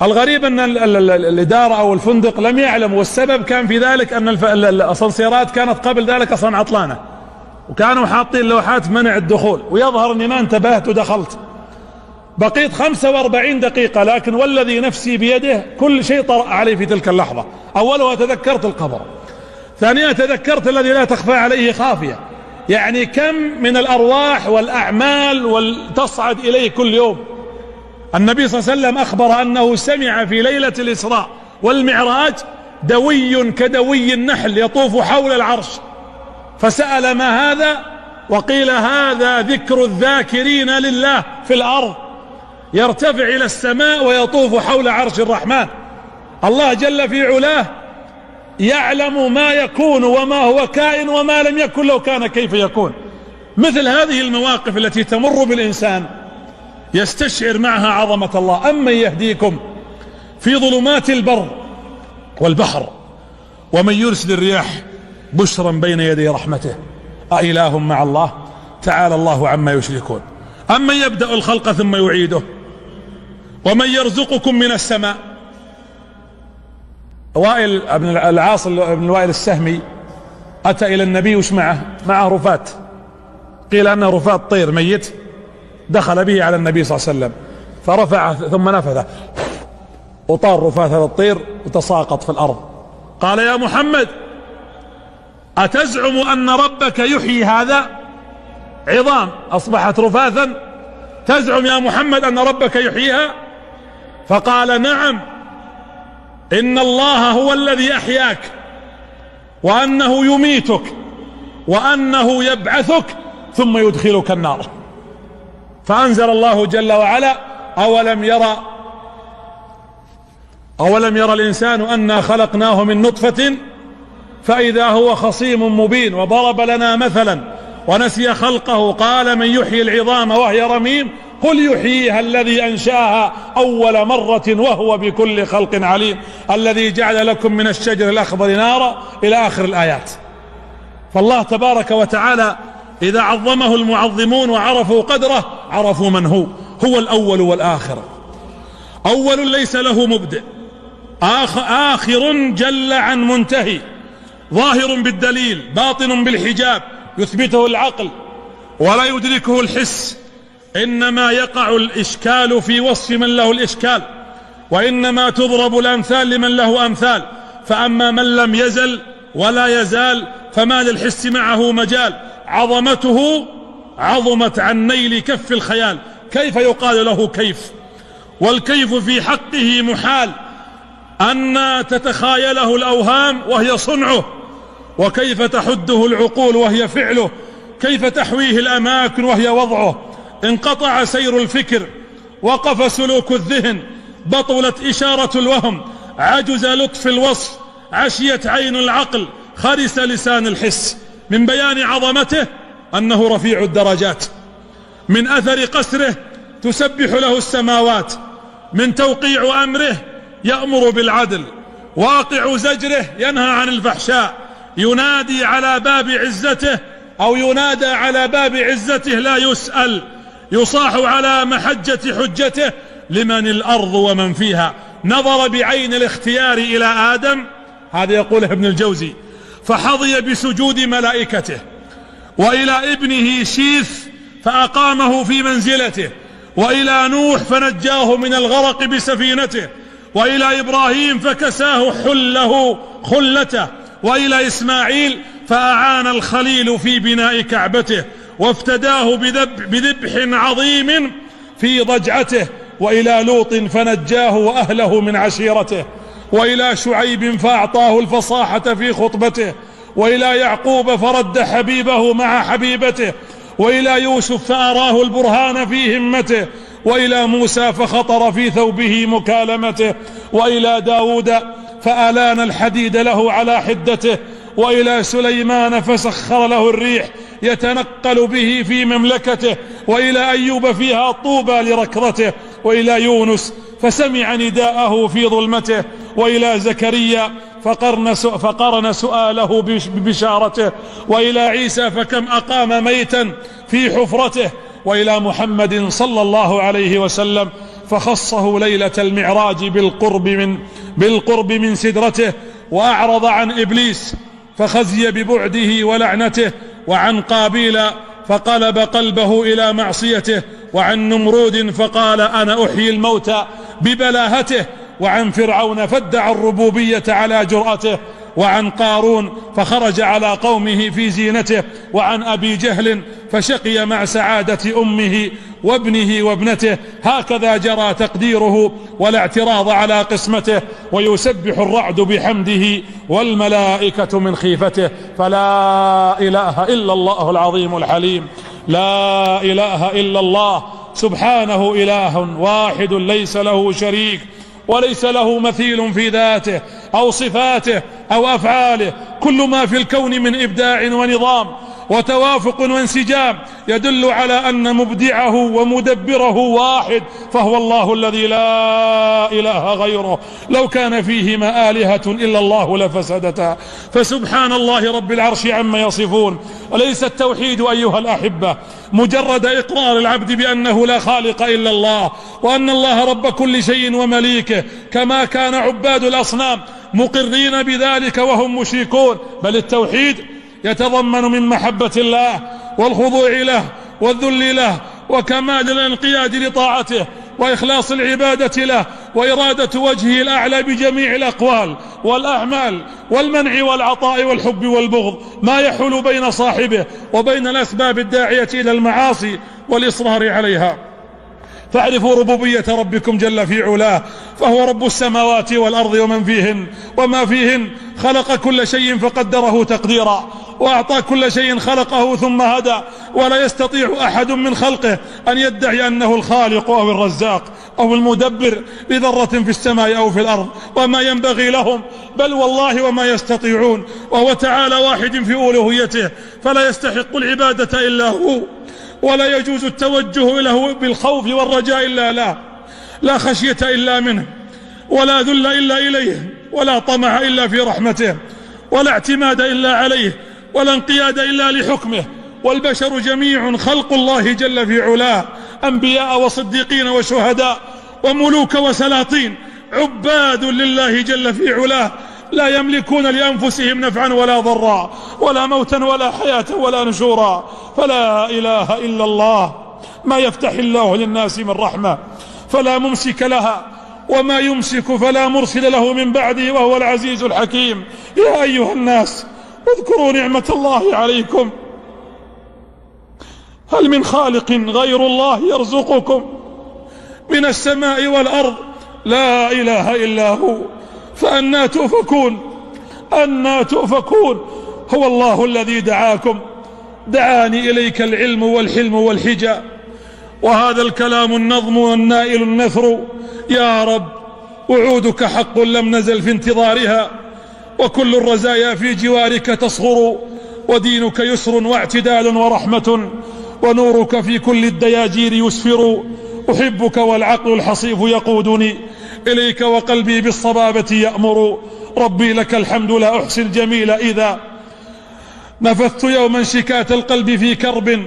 الغريب أن الإدارة أو الفندق لم يعلم، والسبب كان في ذلك أن الأسانسيرات كانت قبل ذلك أصلا عطلانة، وكانوا حاطين لوحات منع الدخول، ويظهر أني ما انتبهت ودخلت. بقيت 45 دقيقة، لكن والذي نفسي بيده كل شيء طرأ علي في تلك اللحظة. أولها تذكرت القبر، ثانيا تذكرت الذي لا تخفى عليه خافية، يعني كم من الأرواح والأعمال تصعد إليه كل يوم. النبي صلى الله عليه وسلم أخبر أنه سمع في ليلة الإسراء والمعراج دوي كدوي النحل يطوف حول العرش، فسأل: ما هذا؟ وقيل: هذا ذكر الذاكرين لله في الأرض، يرتفع إلى السماء ويطوف حول عرش الرحمن. الله جل في علاه يعلم ما يكون وما هو كائن وما لم يكن لو كان كيف يكون. مثل هذه المواقف التي تمر بالإنسان يستشعر معها عظمة الله. أمن يهديكم في ظلمات البر والبحر ومن يرسل الرياح بشرا بين يدي رحمته أإله مع الله تعالى الله عما يشركون. أمن يبدأ الخلق ثم يعيده ومن يرزقكم من السماء. وائل بن العاص بن وائل السهمي أتى إلى النبي وش معه رفات، قيل أنه رفات طير ميت، دخل به على النبي صلى الله عليه وسلم فرفعه ثم نفذه وطار رفات هذا الطير وتساقط في الأرض. قال: يا محمد أتزعم أن ربك يحيي هذا؟ عظام أصبحت رفاثا، تزعم يا محمد أن ربك يحييها؟ فقال: نعم، إن الله هو الذي أحياك، وأنه يميتك، وأنه يبعثك ثم يدخلك النار. فأنزل الله جل وعلا: أولم يرى الإنسان أنا خلقناه من نطفة فإذا هو خصيم مبين، وضرب لنا مثلا ونسي خلقه قال من يحيي العظام وهي رميم قل يحييها الذي أنشأها أول مرة وهو بكل خلق عليم الذي جعل لكم من الشجر الأخضر نارا إلى آخر الآيات. فالله تبارك وتعالى إذا عظمه المعظمون وعرفوا قدره عرفوا من هو الأول والآخر. أول ليس له مبدئ، آخر جل عن منتهي، ظاهر بالدليل باطن بالحجاب يثبته العقل ولا يدركه الحس. إنما يقع الإشكال في وصف من له الإشكال، وإنما تضرب الأمثال لمن له أمثال. فأما من لم يزل ولا يزال فما للحس معه مجال. عظمته عظمت عن نيل كف الخيال. كيف يقال له كيف؟ والكيف في حقه محال أن تتخايله الأوهام وهي صنعه، وكيف تحده العقول وهي فعله، كيف تحويه الأماكن وهي وضعه. انقطع سير الفكر، وقف سلوك الذهن، بطلت إشارة الوهم، عجز لطف الوصف، عشيت عين العقل، خرس لسان الحس. من بيان عظمته أنه رفيع الدرجات، من أثر قسره تسبح له السماوات، من توقيع أمره يأمر بالعدل، واقع زجره ينهى عن الفحشاء، ينادي على باب عزته أو ينادى على باب عزته لا يسأل، يصاح على محجة حجته لمن الأرض ومن فيها. نظر بعين الاختيار إلى آدم، هذا يقوله ابن الجوزي، فحظي بسجود ملائكته، وإلى ابنه شيث فأقامه في منزلته، وإلى نوح فنجاه من الغرق بسفينته، وإلى إبراهيم فكساه خلته، وإلى إسماعيل فأعان الخليل في بناء كعبته وافتداه بذبح عظيم في ضجعته، وإلى لوط فنجاه وأهله من عشيرته، وإلى شعيب فأعطاه الفصاحة في خطبته، وإلى يعقوب فرد حبيبه مع حبيبته، وإلى يوسف فأراه البرهان في همته، وإلى موسى فخطر في ثوبه مكالمته، وإلى داود فألان الحديد له على حدته، وإلى سليمان فسخر له الريح يتنقل به في مملكته، وإلى أيوب فيها طوبى لركضته، وإلى يونس فسمع نداءه في ظلمته، وإلى زكريا فقرن سؤاله ببشارته، وإلى عيسى فكم أقام ميتا في حفرته، وإلى محمد صلى الله عليه وسلم فخصه ليلة المعراج بالقرب من سدرته، وأعرض عن إبليس فخزي ببعده ولعنته، وعن قابيل فقلب قلبه إلى معصيته، وعن نمرود فقال أنا أحيي الموتى ببلاهته، وعن فرعون فادعى الربوبية على جرأته، وعن قارون فخرج على قومه في زينته، وعن أبي جهل فشقي مع سعادة أمه وابنه وابنته. هكذا جرى تقديره ولا اعتراض على قسمته، ويسبح الرعد بحمده والملائكة من خيفته. فلا إله إلا الله العظيم الحليم، لا إله إلا الله سبحانه، إله واحد ليس له شريك وليس له مثيل في ذاته أو صفاته أو أفعاله. كل ما في الكون من إبداع ونظام وتوافق وانسجام يدل على أن مبدعه ومدبره واحد، فهو الله الذي لا إله غيره. لو كان فيهما آلهة إلا الله لفسدتا، فسبحان الله رب العرش عما يصفون. وليس التوحيد أيها الأحبة مجرد إقرار العبد بأنه لا خالق إلا الله، وأن الله رب كل شيء ومليكه، كما كان عباد الأصنام مقرين بذلك وهم مشركون. بل التوحيد يتضمن من محبة الله والخضوع له والذل له وكمال الانقياد لطاعته وإخلاص العبادة له وإرادة وجهه الأعلى بجميع الأقوال والأعمال والمنع والعطاء والحب والبغض، ما يحول بين صاحبه وبين الأسباب الداعية إلى المعاصي والإصرار عليها. فاعرفوا ربوبية ربكم جل في علاه، فهو رب السماوات والأرض ومن فيهن، خلق كل شيء فقدره تقديرا، وأعطى كل شيء خلقه ثم هدى، ولا يستطيع أحد من خلقه أن يدعي أنه الخالق أو الرزاق أو المدبر لذرة في السماء أو في الأرض، وما ينبغي لهم، بل والله وما يستطيعون. وهو تعالى واحد في ألوهيته، فلا يستحق العبادة إلا هو، ولا يجوز التوجه إليه بالخوف والرجاء إلا له، لا خشية إلا منه، ولا ذل إلا إليه، ولا طمع إلا في رحمته، ولا اعتماد إلا عليه، ولا انقياد إلا لحكمه. والبشر جميع خلق الله جل في علاه، أنبياء وصديقين وشهداء وملوك وسلاطين، عباد لله جل في علاه، لا يملكون لأنفسهم نفعا ولا ضرا، ولا موتا ولا حياة ولا نشورا. فلا إله إلا الله. ما يفتح الله للناس من رحمة فلا ممسك لها، وما يمسك فلا مرسل له من بعده، وهو العزيز الحكيم. يا أيها الناس اذكروا نعمة الله عليكم، هل من خالق غير الله يرزقكم من السماء والأرض؟ لا إله إلا هو، فأنى تؤفكون؟ أنى تؤفكون؟ هو الله الذي دعاكم، دعاني إليك العلم والحلم والحجى، وهذا الكلام النظم والنائل النثر. يا رب وعودك حق لم نزل في انتظارها، وكل الرزايا في جوارك تصغر، ودينك يسر واعتدال ورحمة، ونورك في كل الدياجير يسفر. أحبك والعقل الحصيف يقودني إليك، وقلبي بالصبابة يأمر. ربي لك الحمد لا أحصي الجميل إذا نفثت يوما شكاة القلب في كرب،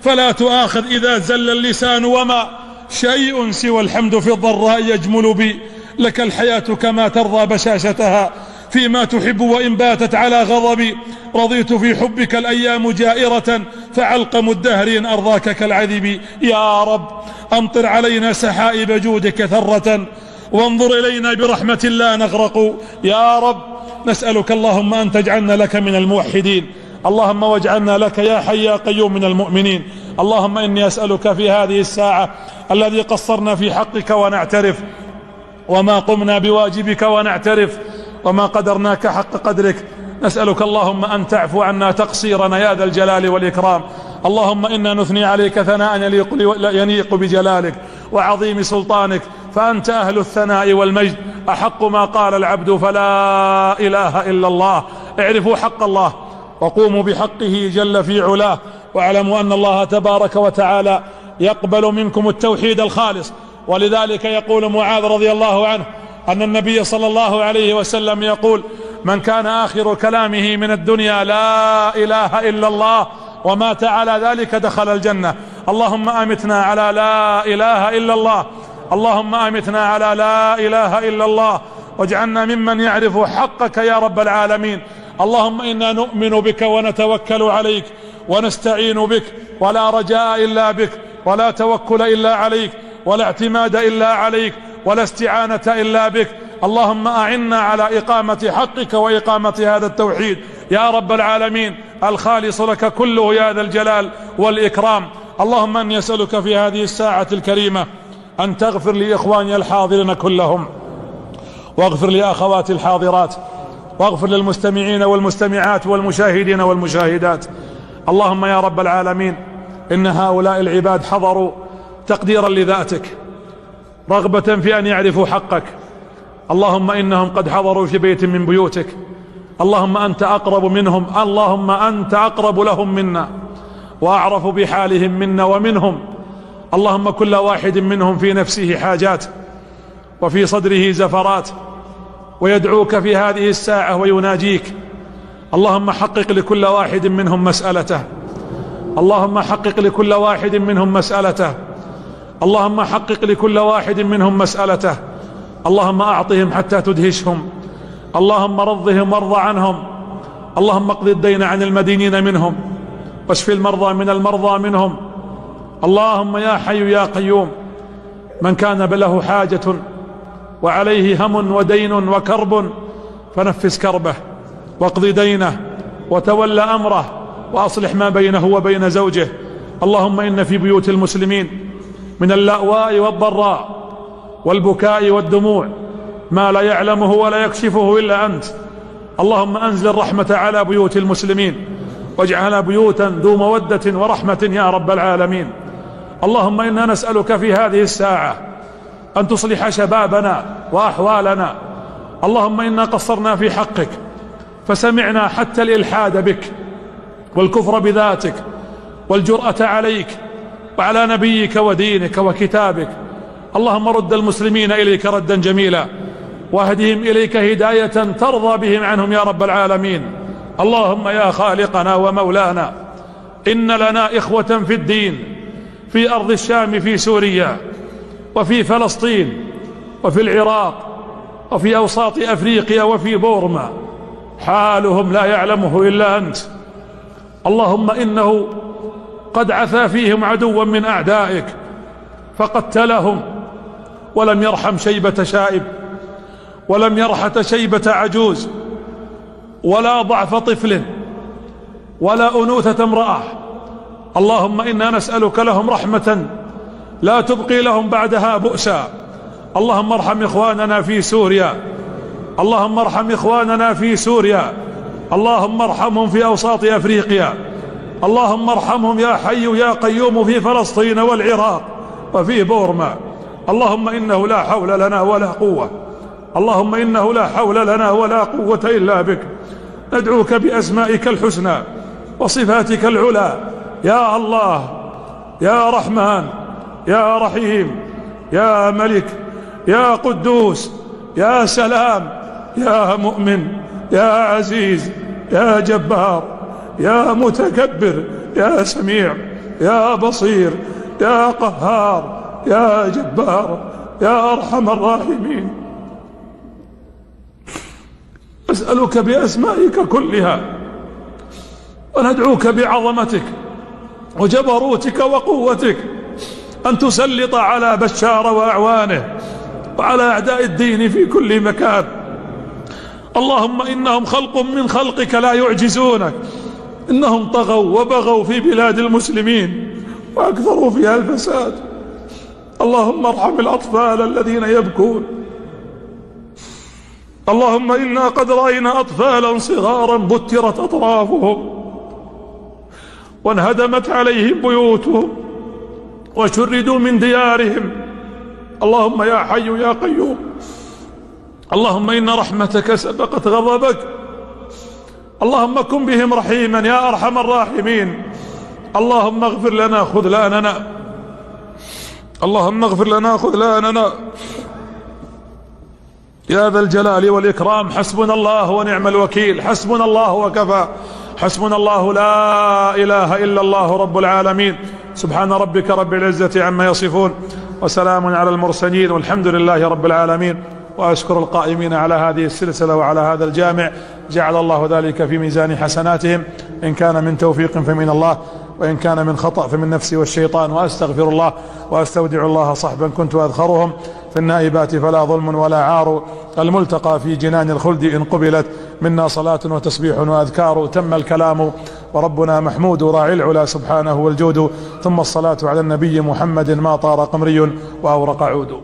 فلا تؤاخذ إذا زل اللسان، وما شيء سوى الحمد في الضراء يجمل بي. لك الحياة كما ترضى بشاشتها فيما تحب، وإن باتت على غضبي رضيت في حبك الأيام جائرة، فعلقم الدهر إن أرضاك كالعذب. يا رب أمطر علينا سحائب جودك ثرة، وانظر إلينا برحمة لا نغرق. يا رب نسألك اللهم أن تجعلنا لك من الموحدين، اللهم واجعلنا لك يا حي يا قيوم من المؤمنين. اللهم إني أسألك في هذه الساعة الذي قصرنا في حقك ونعترف، وما قمنا بواجبك ونعترف، وما قدرناك حق قدرك، نسألك اللهم أن تعفو عنا تقصيرنا يا ذا الجلال والإكرام. اللهم إنا نثني عليك ثناء يليق بجلالك وعظيم سلطانك، فأنت أهل الثناء والمجد، أحق ما قال العبد فلا إله إلا الله. اعرفوا حق الله وقوموا بحقه جل في علاه، واعلموا أن الله تبارك وتعالى يقبل منكم التوحيد الخالص. ولذلك يقول معاذ رضي الله عنه أن النبي صلى الله عليه وسلم يقول: من كان آخر كلامه من الدنيا لا إله إلا الله ومات على ذلك دخل الجنة. اللهم أمتنا على لا إله إلا الله، اللهم أمتنا على لا إله إلا الله، واجعلنا ممن يعرف حقك يا رب العالمين. اللهم إنا نؤمن بك ونتوكل عليك ونستعين بك، ولا رجاء إلا بك، ولا توكل إلا عليك، ولا اعتماد إلا عليك، ولا استعانة إلا بك. اللهم أعنا على إقامة حقك وإقامة هذا التوحيد يا رب العالمين، الخالص لك كله يا ذا الجلال والإكرام. اللهم أني أسألك في هذه الساعة الكريمة أن تغفر لإخواني الحاضرين كلهم، واغفر لأخواتي الحاضرات، واغفر للمستمعين والمستمعات والمشاهدين والمشاهدات. اللهم يا رب العالمين إن هؤلاء العباد حضروا تقديرا لذاتك، رغبة في أن يعرفوا حقك. اللهم إنهم قد حضروا في بيت من بيوتك، اللهم أنت أقرب منهم، اللهم أنت أقرب لهم منا وأعرف بحالهم منا ومنهم. اللهم كل واحد منهم في نفسه حاجات وفي صدره زفرات، ويدعوك في هذه الساعة ويناجيك. اللهم حقق لكل واحد منهم مسألته، اللهم حقق لكل واحد منهم مسألته، اللهم حقق لكل واحد منهم مسألته. اللهم أعطهم حتى تدهشهم، اللهم رضهم وارض عنهم، اللهم اقض الدين عن المدينين منهم، واشف المرضى من المرضى منهم. اللهم يا حي يا قيوم، من كان له حاجة وعليه هم ودين وكرب فنفس كربه واقض دينه وتولى أمره وأصلح ما بينه وبين زوجه. اللهم إن في بيوت المسلمين من اللأواء والضراء والبكاء والدموع ما لا يعلمه ولا يكشفه إلا أنت. اللهم أنزل الرحمة على بيوت المسلمين، واجعلها بيوتا ذو مودة ورحمة يا رب العالمين. اللهم إنا نسألك في هذه الساعة أن تصلح شبابنا وأحوالنا. اللهم إنا قصرنا في حقك فسمعنا حتى الإلحاد بك والكفر بذاتك والجرأة عليك وعلى نبيك ودينك وكتابك. اللهم رد المسلمين إليك ردا جميلا واهدهم إليك هداية ترضى بهم عنهم يا رب العالمين. اللهم يا خالقنا ومولانا، إن لنا إخوة في الدين في أرض الشام، في سوريا، وفي فلسطين، وفي العراق، وفي أوساط أفريقيا، وفي بورما، حالهم لا يعلمه إلا أنت. اللهم إنه قد عثى فيهم عدوا من أعدائك فقتلهم، ولم يرحم شيبة شائب، ولم يرحت شيبة عجوز، ولا ضعف طفل، ولا أنوثة امرأة. اللهم إنا نسألك لهم رحمة لا تبقي لهم بعدها بؤسا. اللهم ارحم إخواننا في سوريا، اللهم ارحم إخواننا في سوريا، اللهم ارحمهم في أوساط أفريقيا، اللهم ارحمهم يا حي يا قيوم في فلسطين والعراق وفي بورما. اللهم إنه لا حول لنا ولا قوة، اللهم إنه لا حول لنا ولا قوة إلا بك. ندعوك بأسمائك الحسنى وصفاتك العلى يا الله، يا رحمن، يا رحيم، يا ملك، يا قدوس، يا سلام، يا مؤمن، يا عزيز، يا جبار، يا متكبر، يا سميع، يا بصير، يا قهار، يا جبار، يا أرحم الراحمين. أسألك بأسمائك كلها وندعوك بعظمتك وجبروتك وقوتك أن تسلط على بشار وأعوانه وعلى أعداء الدين في كل مكان. اللهم إنهم خلق من خلقك لا يعجزونك، إنهم طغوا وبغوا في بلاد المسلمين وأكثروا فيها الفساد. اللهم ارحم الأطفال الذين يبكون. اللهم إنا قد رأينا أطفالا صغارا بترت أطرافهم وانهدمت عليهم بيوتهم وشردوا من ديارهم. اللهم يا حي يا قيوم، اللهم إن رحمتك سبقت غضبك. اللهم كن بهم رحيما يا أرحم الراحمين. اللهم اغفر لنا خذلاننا، اللهم اغفر لنا خذلاننا يا ذا الجلال والإكرام. حسبنا الله ونعم الوكيل، حسبنا الله وكفى، حسبنا الله لا إله إلا الله رب العالمين. سبحان ربك رب العزة عما يصفون وسلام على المرسلين والحمد لله رب العالمين. وأشكر القائمين على هذه السلسلة وعلى هذا الجامع، جعل الله ذلك في ميزان حسناتهم، إن كان من توفيق فمن الله، وإن كان من خطأ فمن نفسي والشيطان. وأستغفر الله وأستودع الله صحبا كنت أذخرهم في النائبات فلا ظلم ولا عار، الملتقى في جنان الخلد إن قبلت منا صلاة وتسبيح وأذكار. تم الكلام وربنا محمود راعي العلا سبحانه والجود، ثم الصلاة على النبي محمد ما طار قمري وأورق عود.